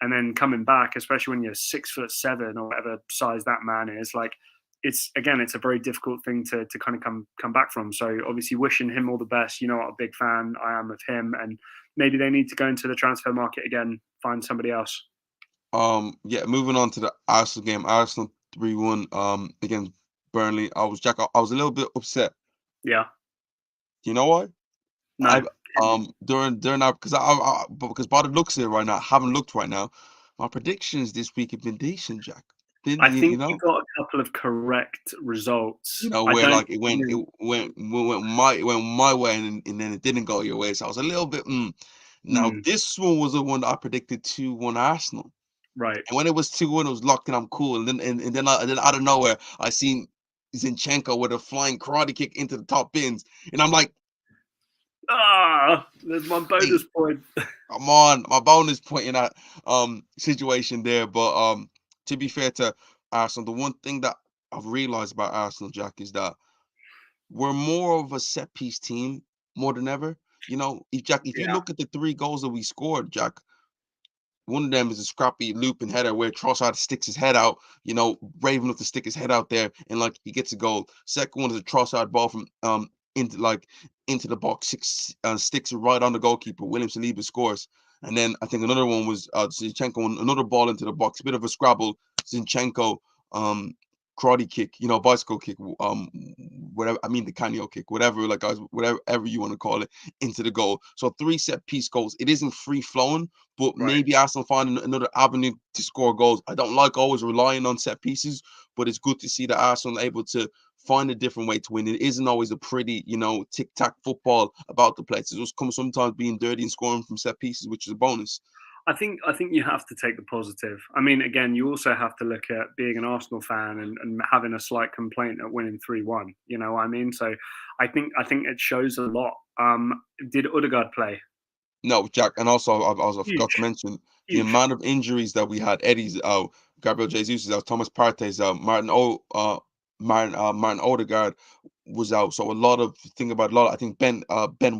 and then coming back, especially when you're 6'7" or whatever size that man is, like it's a very difficult thing to kind of come back from. So obviously wishing him all the best. You know what a big fan I am of him, and maybe they need to go into the transfer market again, find somebody else. Yeah, moving on to the Arsenal game. Arsenal 3-1 against Burnley. I was a little bit upset. Yeah. You know why? No. During that, because by the looks of it right now, I haven't looked right now. My predictions this week have been decent, Jack. I think you got a couple of correct results. You know, where like it went my way, and then it didn't go your way. So I was a little bit. Now this one was the one that I predicted 2-1 Arsenal. Right. And when it was 2-1, it was locked, and I'm cool. And then out of nowhere, I seen Zinchenko with a flying karate kick into the top bins, and I'm like, there's my bonus point. Come on, my bonus point in that situation there. But to be fair to Arsenal, the one thing that I've realized about Arsenal, Jack, is that we're more of a set piece team more than ever. You know, if you look at the 3 goals that we scored, Jack, one of them is a scrappy looping header where Trossard sticks his head out, you know, brave enough to stick his head out there, and like he gets a goal. Second one is a Trossard ball from into the box, sticks it right on the goalkeeper. William Saliba scores. And then I think another one was Zinchenko, another ball into the box, bit of a scrabble. Zinchenko, karate kick, you know, bicycle kick, whatever. I mean, the Canio kick, whatever, like guys, whatever you want to call it, into the goal. So 3 set piece goals. It isn't free flowing, but maybe Arsenal find another avenue to score goals. I don't like always relying on set pieces, but it's good to see that Arsenal are able to find a different way to win. It isn't always a pretty, you know, tic-tac football about the place. It just comes sometimes being dirty and scoring from set pieces, which is a bonus. I think you have to take the positive. I mean, again, you also have to look at being an Arsenal fan and having a slight complaint at winning 3-1. You know what I mean? So I think it shows a lot. Did Odegaard play? No, Jack, and also I forgot to mention the amount of injuries that we had. Eddie's out, Gabriel Jesus is out, Thomas Partey's out, Martin Odegaard was out. So I think Ben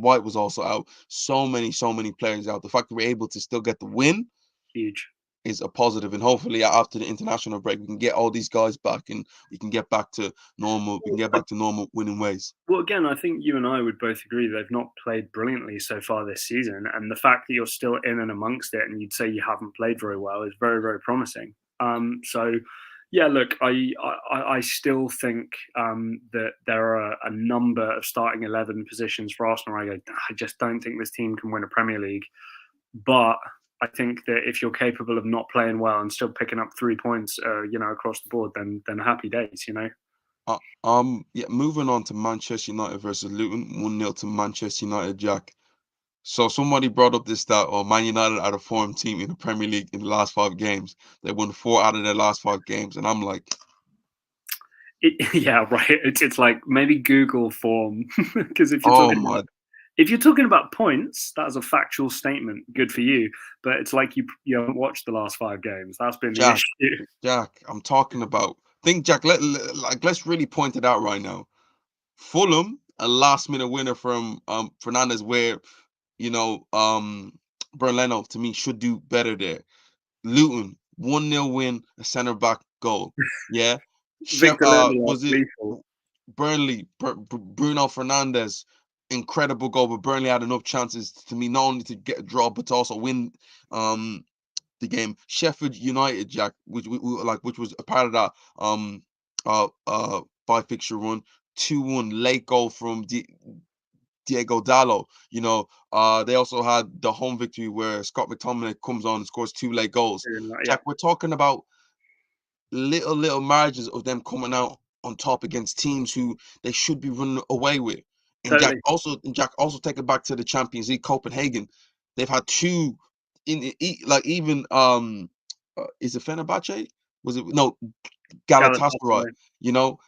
White was also out. So many players out. The fact that we're able to still get the win, huge, is a positive. And hopefully after the international break, we can get all these guys back and we can get back to normal. We can get back to normal winning ways. Well, again, I think you and I would both agree they've not played brilliantly so far this season, and the fact that you're still in and amongst it, and you'd say you haven't played very well, is very, very promising. So, yeah, look, I still think that there are a number of starting 11 positions for Arsenal. I just don't think this team can win a Premier League, but I think that if you're capable of not playing well and still picking up 3 points, you know, across the board, then happy days, you know. Yeah, moving on to Manchester United versus Luton, 1-0 to Manchester United, Jack. So somebody brought up this stat, Man United are the form team in the Premier League in the last 5 games. They won 4 out of their last 5 games, and I'm like, yeah, right. It's like maybe Google form, because if you're talking about points, that's a factual statement. Good for you, but it's like you haven't watched the last 5 games. That's been the issue. Jack, I'm talking about. Jack, let's really point it out right now. Fulham, a last-minute winner from Fernandes, where, you know, Bernd Leno, to me, should do better there. Luton, 1-0 win, a centre-back goal. Yeah. Was it Burnley, Bruno Fernandes, incredible goal, but Burnley had enough chances to me not only to get a draw, but to also win the game. Sheffield United, Jack, which was a part of that 5-fixture run, 2-1 late goal from Diego Dallo. You know, they also had the home victory where Scott McTominay comes on and scores 2 late goals. Yeah. Jack, we're talking about little margins of them coming out on top against teams who they should be running away with. And Totally. Jack also take it back to the Champions League, Copenhagen. They've had two like even is it Fenerbahce? Was it no Galatasaray? Galatasaray. You know,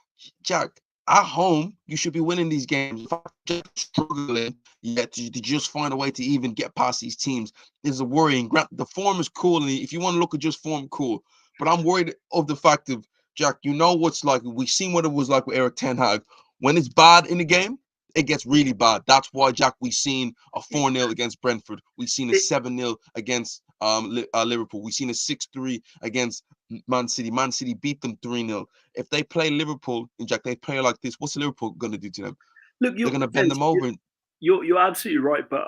Jack, at home you should be winning these games. If I'm just struggling, yet to just find a way to even get past these teams is a worrying. The form is cool, and if you want to look at just form, cool. But I'm worried of the fact of Jack. You know what's like. We've seen what it was like with Eric Ten Hag. When it's bad in the game, it gets really bad. That's why, Jack, we've seen a 4-0 against Brentford. We've seen a 7-0 against Liverpool. We've seen a 6-3 against Man City. Man City beat them 3-0. If they play Liverpool, and Jack, they play like this, what's Liverpool going to do to them? Look, they're going to bend them over. You're absolutely right, but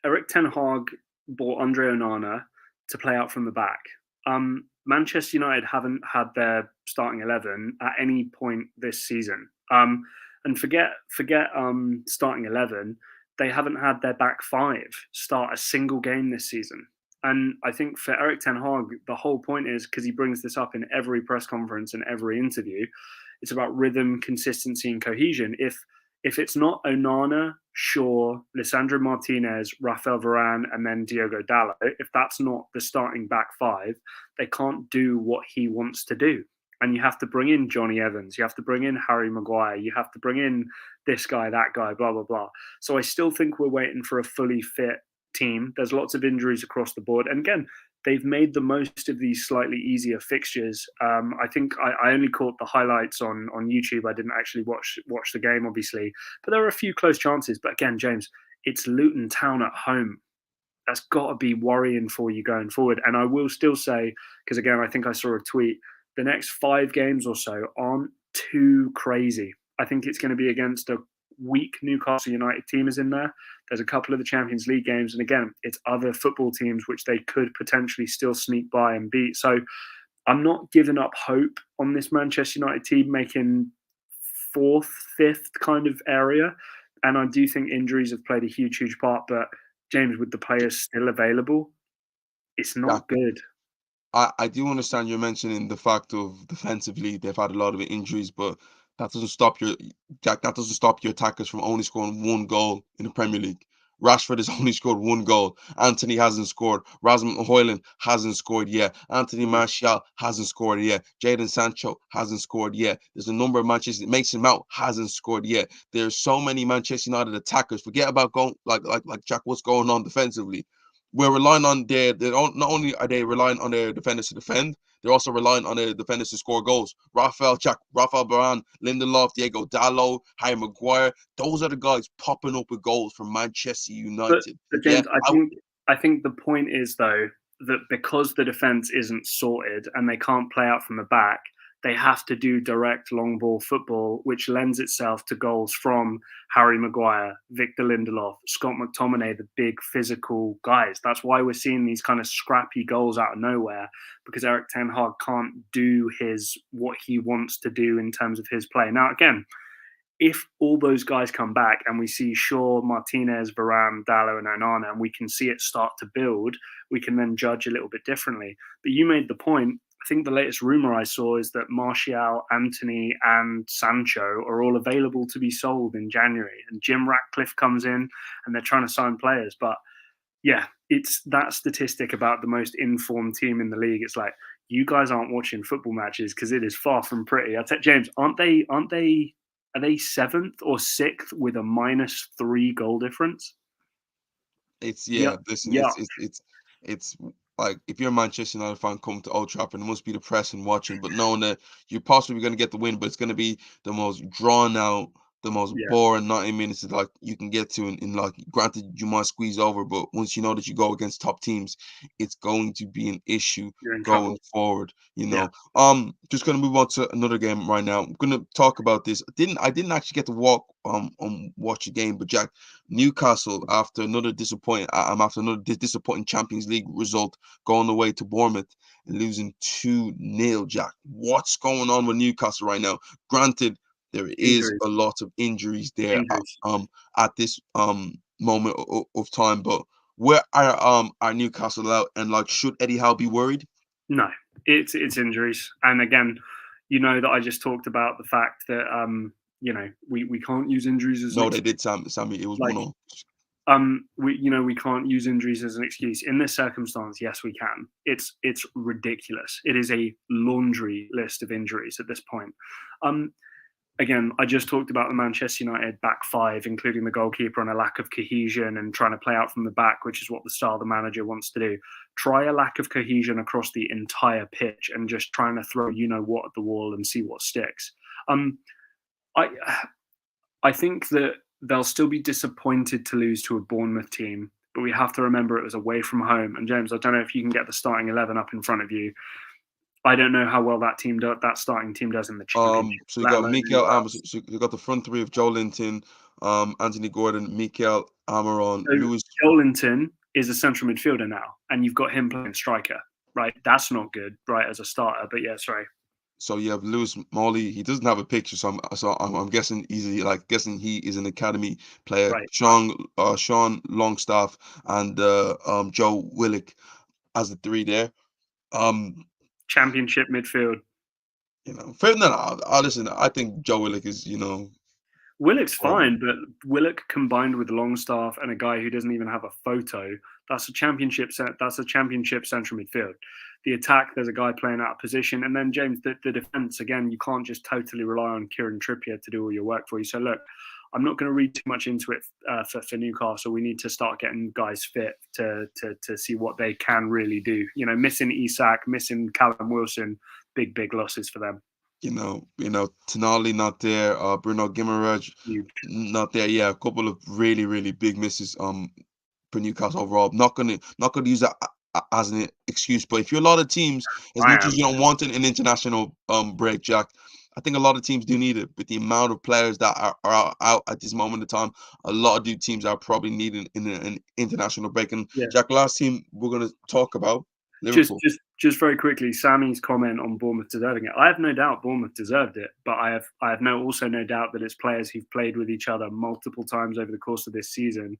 Eric Ten Hag bought Andre Onana to play out from the back. Manchester United haven't had their starting 11 at any point this season. And forget starting 11, they haven't had their back five start a single game this season. And I think for Eric Ten Hag, the whole point is, because he brings this up in every press conference and every interview, it's about rhythm, consistency, and cohesion. If it's not Onana, Shaw, Lisandro Martinez, Rafael Varane, and then Diogo Dalot, if that's not the starting back five, they can't do what he wants to do. And you have to bring in Johnny Evans, you have to bring in Harry Maguire, you have to bring in this guy, that guy, blah, blah, blah. So I still think we're waiting for a fully fit team. There's lots of injuries across the board. And again, they've made the most of these slightly easier fixtures. I think I only caught the highlights on YouTube. I didn't actually watch the game, obviously. But there are a few close chances. But again, James, it's Luton Town at home. That's got to be worrying for you going forward. And I will still say, because again, I think I saw a tweet, the next 5 games or so aren't too crazy. I think it's going to be against a weak Newcastle United team is in there. There's a couple of the Champions League games. And again, it's other football teams which they could potentially still sneak by and beat. So I'm not giving up hope on this Manchester United team making 4th, 5th kind of area. And I do think injuries have played a huge, huge part. But James, with the players still available, it's not good. I do understand you're mentioning the fact of defensively they've had a lot of injuries, but that doesn't stop your attackers from only scoring 1 goal in the Premier League. Rashford has only scored 1 goal. Anthony hasn't scored. Rasmus Højlund hasn't scored yet. Anthony Martial hasn't scored yet. Jadon Sancho hasn't scored yet. There's a number of Mason Mount hasn't scored yet. There's so many Manchester United attackers. Forget about going like Jack, what's going on defensively. We're relying on not only are they relying on their defenders to defend, they're also relying on their defenders to score goals. Rafael Varane, Lindelof, Diogo Dalot, Harry Maguire, those are the guys popping up with goals from Manchester United. But James, I think the point is, though, that because the defence isn't sorted and they can't play out from the back, they have to do direct long ball football, which lends itself to goals from Harry Maguire, Victor Lindelof, Scott McTominay, the big physical guys. That's why we're seeing these kind of scrappy goals out of nowhere, because Eric Ten Hag can't do what he wants to do in terms of his play. Now, again, if all those guys come back and we see Shaw, Martinez, Varane, Dalot, and Onana, and we can see it start to build, we can then judge a little bit differently. But you made the point. I think the latest rumor I saw is that Martial, Anthony, and Sancho are all available to be sold in January. And Jim Ratcliffe comes in and they're trying to sign players. But yeah, it's that statistic about the most informed team in the league. It's like, you guys aren't watching football matches because it is far from pretty. James, are they 7th or 6th with a -3 goal difference? It's like if you're a Manchester United fan, come to Old Trafford, it must be depressing watching, but knowing that you're possibly going to get the win, but it's going to be the most drawn out, the most boring 90 minutes that like you can get to, in like, granted you might squeeze over, but once you know that you go against top teams, it's going to be an issue going forward. Just gonna move on to another game right now. I'm gonna talk about this. I didn't actually get to watch the game, but Jack, Newcastle, after another disappointing Champions League result, going away to Bournemouth and losing 2-0. Jack, what's going on with Newcastle right now? Granted, there is a lot of injuries there at this moment of time, but where are Newcastle out, and like, should Eddie Howe be worried? No, it's injuries, and again, you know that I just talked about the fact that we can't use injuries as an No, they excuse. did, Sammy. It was Like 1-0. we can't use injuries as an excuse in this circumstance. Yes, we can. It's ridiculous. It is a laundry list of injuries at this point. um Again, I just talked about the Manchester United back five, including the goalkeeper, and a lack of cohesion and trying to play out from the back, which is what the style the manager wants to do. Try a lack of cohesion across the entire pitch and just trying to throw you know what at the wall and see what sticks. um I I think that they'll still be disappointed to lose to a Bournemouth team, but we have to remember it was away from home. And James, I don't know if you can get the starting 11 up in front of you. I don't know how well that starting team does in the championship, So you let got alone Mikel anywhere Am else. so you got the front three of Joe Linton, Anthony Gordon, Mikel Almiron, So Lewis. Joelinton is a central midfielder now, and you've got him playing striker, right? That's not good, right, as a starter. But yeah, sorry, So you have Lewis Molly. He doesn't have a picture, so I'm guessing guessing he is an academy player. right. Sean Longstaff and Joe Willock as the three there. Um, Championship midfield. fair no, no, listen. I think Joe Willock is Willock's um, fine, but Willock combined with Longstaff and a guy who doesn't even have a photo, that's a championship central midfield. The attack, there's a guy playing out of position, and then James, the defense again, you can't just totally rely on Kieran Trippier to do all your work for you. So look, I'm not going to read too much into it for Newcastle. We need to start getting guys fit to see what they can really do. You know, missing Isak, missing Callum Wilson, big losses for them. Tonali not there, Bruno Guimaraes Huge. not there. Yeah, a couple of really, really big misses for Newcastle overall. Not gonna use that as an excuse, but if you're a lot of teams, as I much as am. you don't want an international break, Jack, I think a lot of teams do need it. With the amount of players that are out at this moment in time, a lot of teams are probably needing an international break. And Yeah. Jack, last team we're gonna talk about Just Liverpool. just just very quickly, Sammy's comment on Bournemouth deserving it. I have no doubt Bournemouth deserved it, but I have no doubt that it's players who've played with each other multiple times over the course of this season.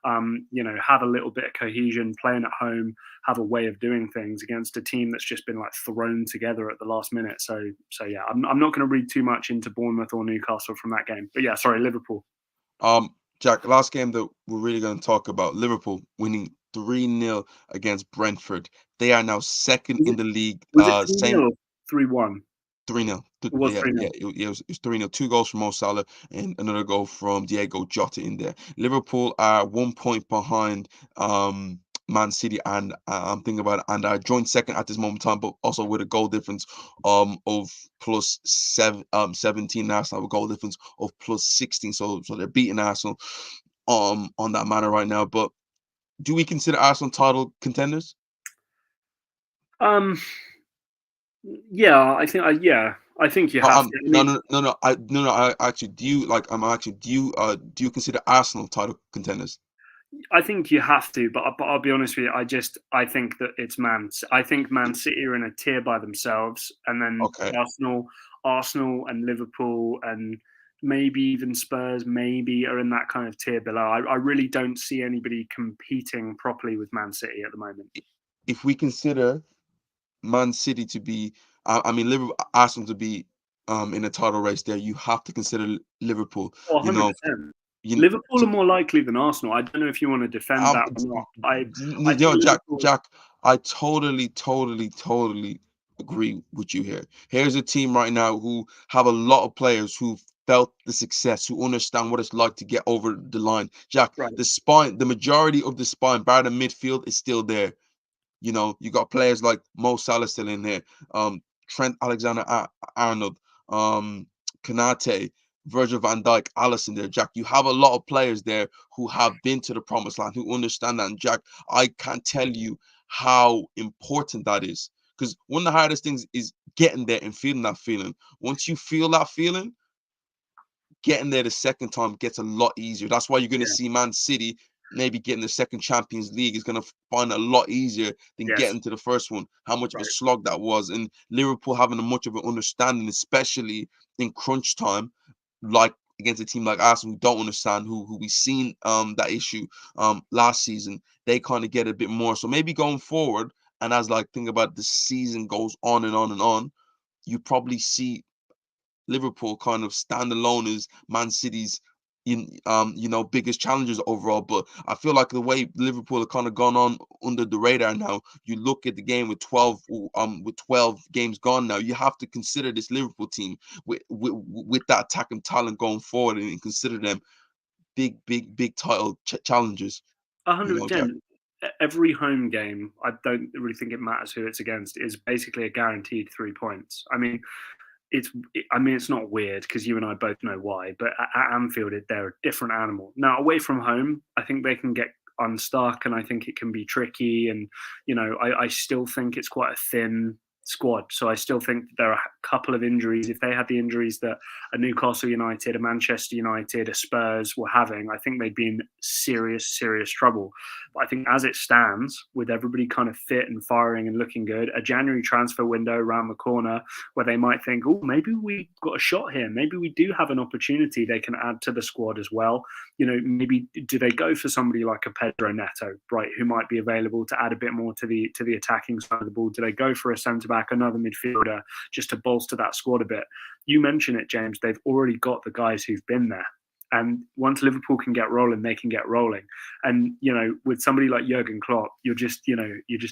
Have a little bit of cohesion, playing at home, have a way of doing things against a team that's just been like thrown together at the last minute. So yeah, I'm not going to read too much into Bournemouth or Newcastle from that game. But yeah, sorry, Liverpool. Jack, last game that we're really going to talk about, Liverpool winning 3-0 against Brentford. They are now second Was in it the league, was it 3 same 0 or 3-1? 3-0. It was Yeah, 3 yeah, 0. it was 3-0. Two goals from Mo Salah and another goal from Diego Jota in there. Liverpool are 1 point behind Man City, and I'm thinking about it, and are joint second at this moment in time, but also with a goal difference of plus 17. Arsenal have a goal difference of plus 16. So they're beating Arsenal on that manner right now. But do we consider Arsenal title contenders? Um, yeah, I think you have to. I No, mean, no, no, no. I actually do you like. I'm actually do you consider Arsenal title contenders? I think you have to, but I'll be honest with you. I think that it's I think Man City are in a tier by themselves, and then Okay. Arsenal and Liverpool and maybe even Spurs maybe are in that kind of tier below. I really don't see anybody competing properly with Man City at the moment. If we consider Man City to be, I mean Liverpool, Arsenal to be in a title race, there you have to consider Liverpool. Oh, You know, 100%. you Liverpool are more likely than Arsenal. I don't know if you want to defend that or not. I think Liverpool. Jack, I totally agree with you here. Here's a team right now who have a lot of players who felt the success, who understand what it's like to get over the line. Jack, Right. the majority of the spine, bar the midfield, is still there. You got players like Mo Salah still in there, Trent Alexander-Arnold, Kanate, Virgil van Dijk, Allison there, Jack. You have a lot of players there who have been to the promised land, who understand that. And Jack, I can't tell you how important that is. Because one of the hardest things is getting there and feeling that feeling. Once you feel that feeling, getting there the second time gets a lot easier. That's why you're going to Yeah. see Man City maybe getting the second Champions League is going to find a lot easier than Yes. getting to the first one. How much of a Right. slog that was, and Liverpool having a much of an understanding, especially in crunch time, like against a team like Arsenal who don't understand, who we seen that issue last season. They kind of get a bit more. So maybe going forward, and as like think about the season goes on and on and on, you probably see Liverpool kind of stand alone as Man City's biggest challengers overall. But I feel like the way Liverpool have kind of gone on under the radar now, you look at the game with 12 games gone now, you have to consider this Liverpool team with that attacking talent going forward and consider them big title challengers. You know, Jack. 100%. Every home game, I don't really think it matters who it's against, is basically a guaranteed 3 points. I mean, it's not weird because you and I both know why, but at Anfield, they're a different animal. Now, away from home, I think they can get unstuck, and I think it can be tricky. And I still think it's quite a thin squad. So I still think there are a couple of injuries. If they had the injuries that a Newcastle United, a Manchester United, a Spurs were having, I think they'd be in serious trouble. But I think as it stands, with everybody kind of fit and firing and looking good, a January transfer window around the corner where they might think, oh, maybe we got a shot here. Maybe we do have an opportunity they can add to the squad as well. Maybe do they go for somebody like a Pedro Neto, right, who might be available to add a bit more to the attacking side of the ball? Do they go for a centre-back, another midfielder, just to bolster that squad a bit? You mention it, James. They've already got the guys who've been there. And once Liverpool can get rolling, they can get rolling. And with somebody like Jurgen Klopp, you're just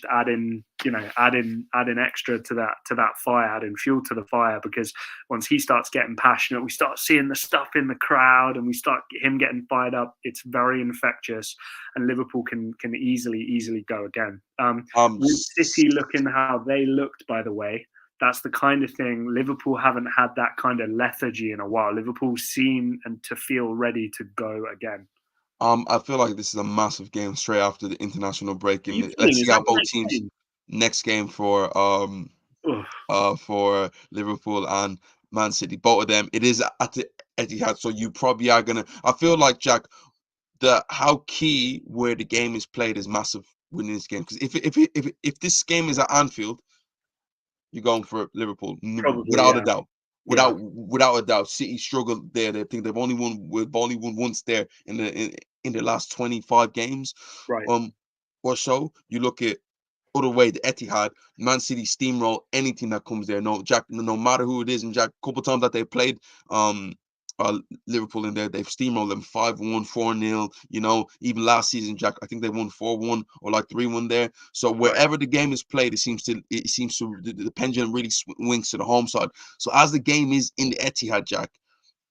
adding extra to that fire, adding fuel to the fire. Because once he starts getting passionate, we start seeing the stuff in the crowd, and we start him getting fired up. It's very infectious, and Liverpool can easily go again. With City looking how they looked, by the way, that's the kind of thing. Liverpool haven't had that kind of lethargy in a while. Liverpool seem and to feel ready to go again. I feel like this is a massive game straight after the international break, and let's see how both teams next game for Liverpool and Man City. Both of them, it is at the Etihad, so you probably are gonna. I feel like, Jack, how key where the game is played is massive winning this game, because if this game is at Anfield, you're going for Liverpool, probably, without a doubt. Without a doubt. City struggled there. They think they've only won once there in the last 25 games, right? Or so. You look at other way, the Etihad, Man City steamroll anything that comes there. No, Jack, no matter who it is, and Jack, a couple times that they played Liverpool in there, they've steamrolled them 5-1, 4-0. Even last season, Jack, I think they won 4-1 or like 3-1 there. So wherever the game is played, it seems to the pendulum really swings to the home side. So as the game is in the Etihad, Jack,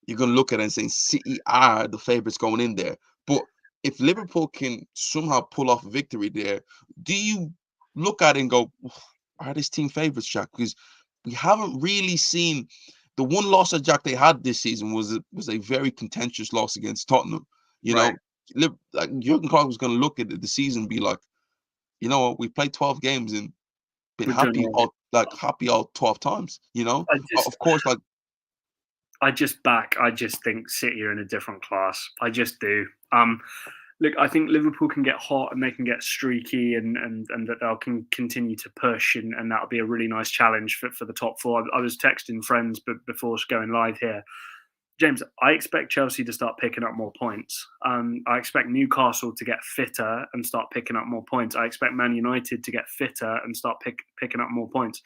you're gonna look at it and say City are the favorites going in there. But if Liverpool can somehow pull off a victory there, do you look at it and go, are this team favorites, Jack? Because we haven't really seen. The one loss that Jack they had this season was a very contentious loss against Tottenham. Like Jurgen Klopp was going to look at the season and be like, we played 12 games and been happy all 12 times. Of course, like. I just think City are in a different class. I just do. Look, I think Liverpool can get hot and they can get streaky, and that they'll can continue to push, and that'll be a really nice challenge for the top four. I was texting friends before going live here. James, I expect Chelsea to start picking up more points. I expect Newcastle to get fitter and start picking up more points. I expect Man United to get fitter and start picking up more points.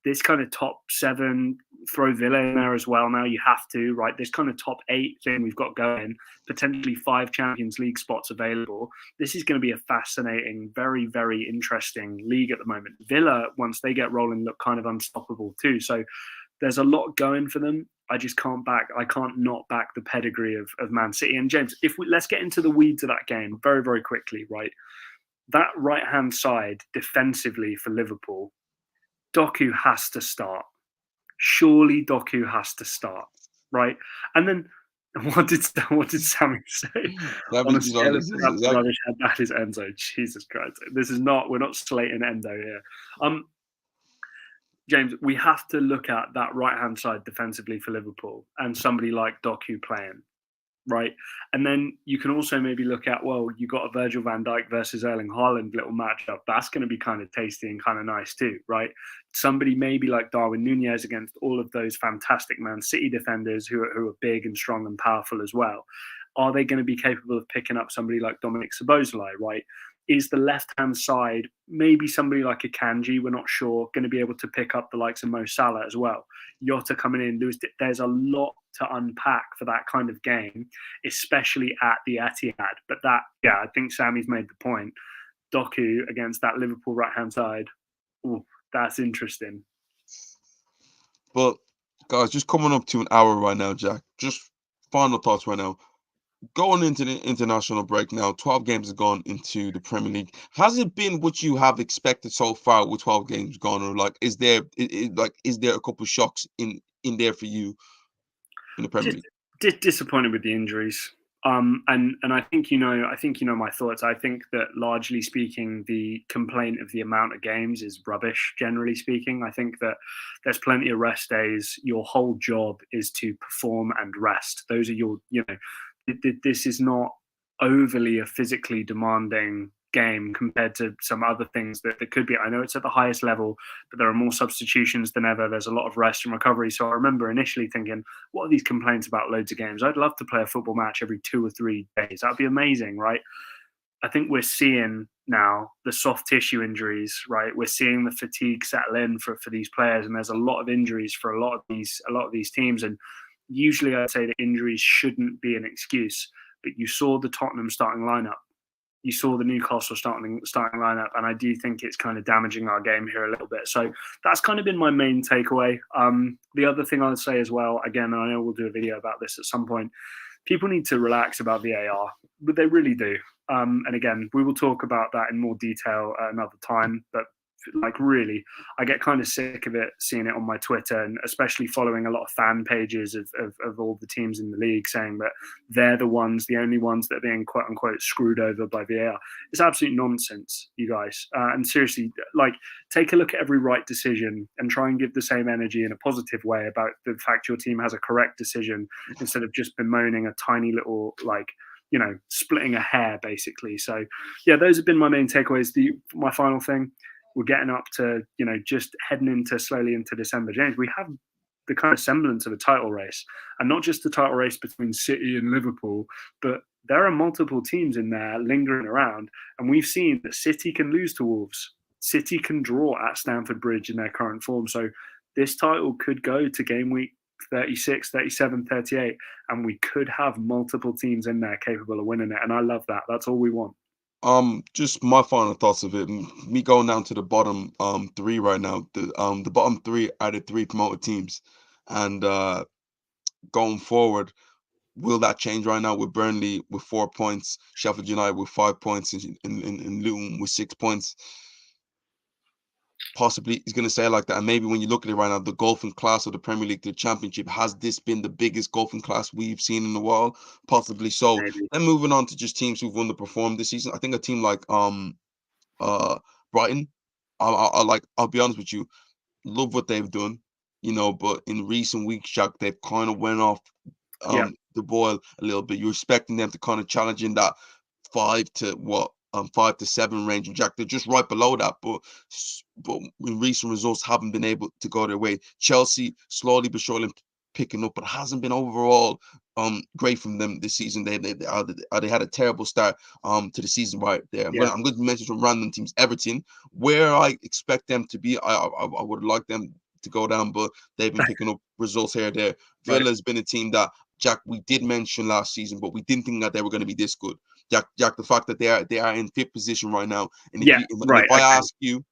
This kind of top 7, throw Villa in there as well now, you have to, right? This kind of top 8 thing we've got going, potentially 5 Champions League spots available. This is going to be a fascinating, very, very interesting league at the moment. Villa, once they get rolling, look kind of unstoppable too. So there's a lot going for them. I can't not back the pedigree of Man City. And James, let's get into the weeds of that game very, very quickly, right? That right-hand side defensively for Liverpool, Doku has to start. Surely Doku has to start, right? And then what did Sammy say? Honestly, that is Enzo. Jesus Christ. We're not slating Endo here. James, we have to look at that right-hand side defensively for Liverpool and somebody like Doku playing, right? And then you can also maybe look at, you got a Virgil van Dijk versus Erling Haaland little matchup. That's going to be kind of tasty and kind of nice too, right? Somebody maybe like Darwin Nunez against all of those fantastic Man City defenders who are big and strong and powerful as well. Are they going to be capable of picking up somebody like Dominic Szoboszlai, right? is the left-hand side, maybe somebody like a Kanji, we're not sure, going to be able to pick up the likes of Mo Salah as well? Jota coming in, there's a lot to unpack for that kind of game, especially at the Etihad. But that, yeah, I think Sammy's made the point. Doku against that Liverpool right-hand side, ooh, that's interesting. But guys, just coming up to an hour right now, Jack. Just final thoughts right now. Going into the international break now, 12 games have gone into the Premier League. Has it been what you have expected so far with 12 games gone, or like is there is there a couple shocks in there for you in the Premier League? Disappointed with the injuries. And I think I think you know my thoughts. I think that largely speaking, the complaint of the amount of games is rubbish. Generally speaking, I think that there's plenty of rest days. Your whole job is to perform and rest. Those are your, this is not overly a physically demanding game compared to some other things that could be. I know it's at the highest level, but there are more substitutions than ever. There's a lot of rest and recovery. So I remember initially thinking, what are these complaints about loads of games? I'd love to play a football match every 2 or 3 days. That'd be amazing, right? I think we're seeing now the soft tissue injuries, right? We're seeing the fatigue settle in for these players, and there's a lot of injuries for a lot of these teams. And usually I'd say that injuries shouldn't be an excuse, but you saw the Tottenham starting lineup. You saw the Newcastle starting lineup, and I do think it's kind of damaging our game here a little bit. So that's kind of been my main takeaway. The other thing I'd say as well, again, I know we'll do a video about this at some point, people need to relax about VAR, but they really do. And again, we will talk about that in more detail at another time, but like really, I get kind of sick of it seeing it on my Twitter, and especially following a lot of fan pages of all the teams in the league saying that they're the only ones that are being quote unquote screwed over by VAR. It's absolute nonsense, you guys. And seriously, like, take a look at every right decision and try and give the same energy in a positive way about the fact your team has a correct decision instead of just bemoaning a tiny little, like, splitting a hair basically. So yeah, those have been my main takeaways. My final thing, we're getting up to, just heading slowly into December. James, we have the kind of semblance of a title race, and not just the title race between City and Liverpool, but there are multiple teams in there lingering around. And we've seen that City can lose to Wolves. City can draw at Stamford Bridge in their current form. So this title could go to game week 36, 37, 38, and we could have multiple teams in there capable of winning it. And I love that. That's all we want. Just my final thoughts of it. Me going down to the bottom 3 right now. The bottom 3 are the 3 promoted teams, and going forward, will that change right now with Burnley with 4 points, Sheffield United with 5 points, and Luton with 6 points? Possibly he's going to say it like that. And maybe when you look at it right now, the golfing class of the Premier League, the Championship, has this been the biggest golfing class we've seen in the world? Possibly so. Maybe. Then moving on to just teams who've underperformed this season, I think a team like Brighton, I'll be honest with you, love what they've done, but in recent weeks, Jack, they've kind of went off Yeah. the boil a little bit. You're expecting them to kind of challenge in that 5 to 7 range, and Jack, they're just right below that. But in recent results, haven't been able to go their way. Chelsea slowly but surely picking up, but hasn't been overall great from them this season. They had a terrible start to the season right there. I'm going to mention some random teams. Everton, where I expect them to be, I would like them to go down, but they've been picking up results here and there. Villa has been a team that, Jack, we did mention last season, but we didn't think that they were going to be this good. Jack, the fact that they are in 5th position right now, and if I ask you,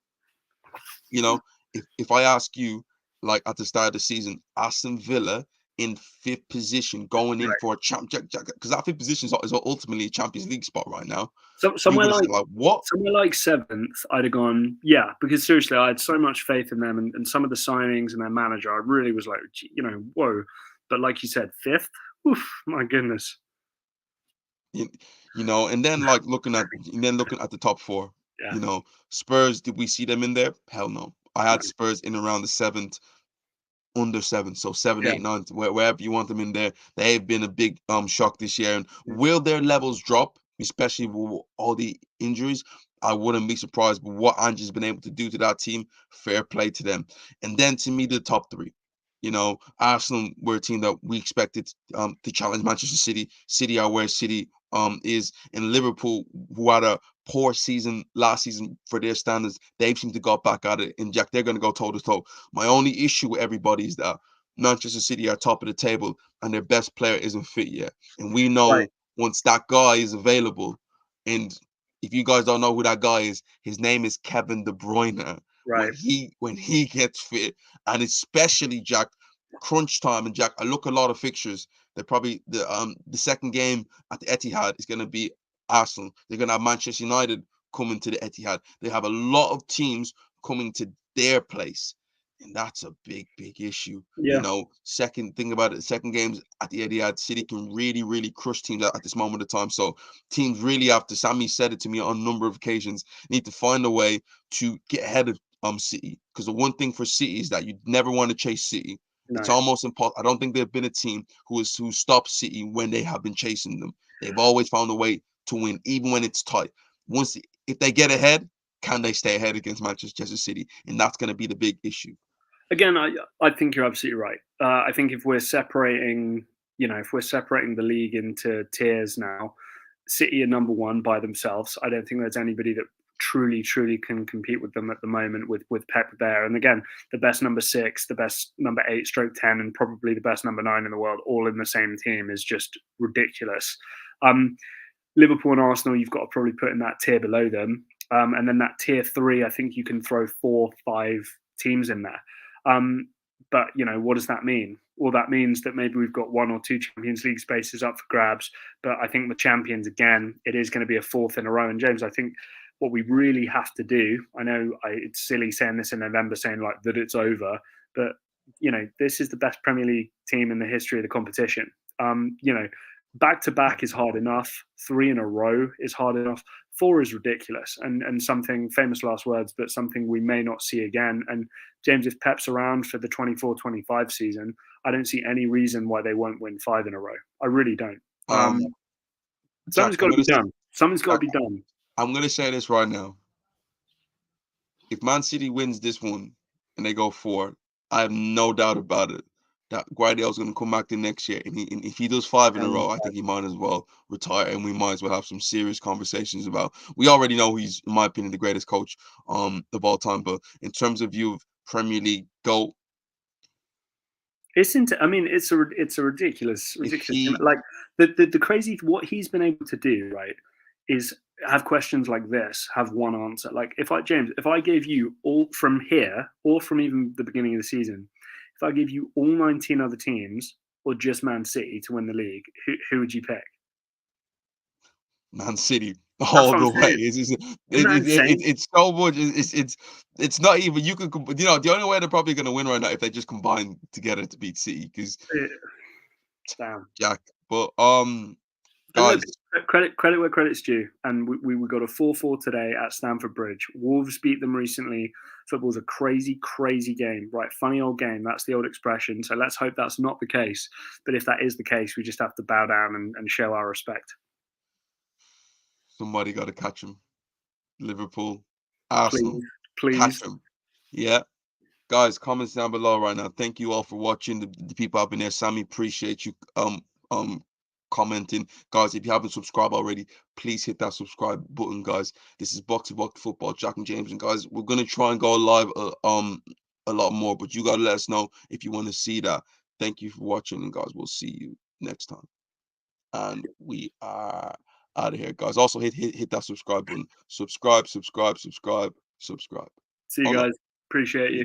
if I ask you, like at the start of the season, Aston Villa in 5th position going in for a because that 5th position is ultimately a Champions League spot right now. So somewhere like what? Somewhere like 7th, I'd have gone, yeah, because seriously, I had so much faith in them and some of the signings and their manager. I really was like, whoa. But like you said, 5th, oof, my goodness. And then looking at the top 4, Spurs, did we see them in there? Hell no. I had Spurs in around the 7th, under 7, so 7, 8, 9, wherever you want them in there. They've been a big shock this year. And will their levels drop, especially with all the injuries? I wouldn't be surprised. But what Ange's been able to do to that team, fair play to them. And then to me, the top 3. You know, Arsenal were a team that we expected to challenge Manchester City. City are where City is. In Liverpool, who had a poor season last season for their standards, they seem to got back at it. And Jack, they're going to go toe to toe. My only issue with everybody is that Manchester City are top of the table and their best player isn't fit yet. And we Right, know once that guy is available, and if you guys don't know who that guy is, his name is Kevin De Bruyne. right. When he gets fit, and especially Jack, crunch time. And Jack, I look a lot of fixtures. They're probably the second game at the Etihad is going to be Arsenal. They're going to have Manchester United coming to the Etihad. They have a lot of teams coming to their place, and that's a big issue. You Yeah, know, second thing about it, second games at the Etihad, City can really crush teams at this moment of time. So teams really have to. Sammy said it to me on a number of occasions. Need to find a way to get ahead of City, because the one thing for City is that you never want to chase City. no. It's almost impossible. I don't think there's been a team who stopped City when they have been chasing them. They've always found a way to win, even when it's tight. Once if they get ahead, can they stay ahead against Manchester City? And that's going to be the big issue. Again, I think you're absolutely right. I think if we're separating, if we're separating the league into tiers now, City are number one by themselves. I don't think there's anybody that truly can compete with them at the moment with Pep there. And again, the best number 6, the best number 8, stroke 10, and probably the best number 9 in the world, all in the same team is just ridiculous. Liverpool and Arsenal, you've got to probably put in that tier below them. And then that tier 3, I think you can throw 4, 5 teams in there. But what does that mean? Well, that means that maybe we've got 1 or 2 Champions League spaces up for grabs. But I think the champions, again, it is going to be a 4th in a row. And James, I think what we really have to do, I know it's silly saying this in November, saying like that it's over, but this is the best Premier League team in the history of the competition. Back to back is hard enough. 3 in a row is hard enough. 4 is ridiculous and something, famous last words, but something we may not see again. And James, if Pep's around for the 24-25 season, I don't see any reason why they won't win 5 in a row. I really don't. Jack, Something's got to be done. Something's got to be done. I'm going to say this right now. If Man City wins this one and they go 4, I have no doubt about it that Guardiola's going to come back the next year, and if he does 5 in a row, I think he might as well retire, and we might as well have some serious conversations about. We already know he's, in my opinion, the greatest coach of all time, but in terms of view of Premier League GOAT, it's a ridiculous like the crazy what he's been able to do, right, is have questions like this have one answer. Like if I gave you all from here or from even the beginning of the season, if I give you all 19 other teams or just Man City to win the league, who would you pick? Man City all the way. It's so much. It's not even you could. The only way they're probably going to win right now if they just combine together to beat City. Because damn, Jack. But guys, credit where credit's due, and we got a 4-4 today at Stamford Bridge. Wolves beat them recently. Football's a crazy game, right? Funny old game. That's the old expression. So let's hope that's not the case. But if that is the case, we just have to bow down and show our respect. Somebody got to catch him. Liverpool, Arsenal, please catch him. Yeah. Guys, comments down below right now. Thank you all for watching. The people up in there. Sammy, appreciate you commenting. Guys, if you haven't subscribed already, please hit that subscribe button, guys. This is Box to Box Football, Jack and James. And guys, we're gonna try and go live a lot more, but you gotta let us know if you want to see that. Thank you for watching, and guys, we'll see you next time. And we are out of here, guys. Also hit that subscribe button. Subscribe. See you guys. Appreciate you.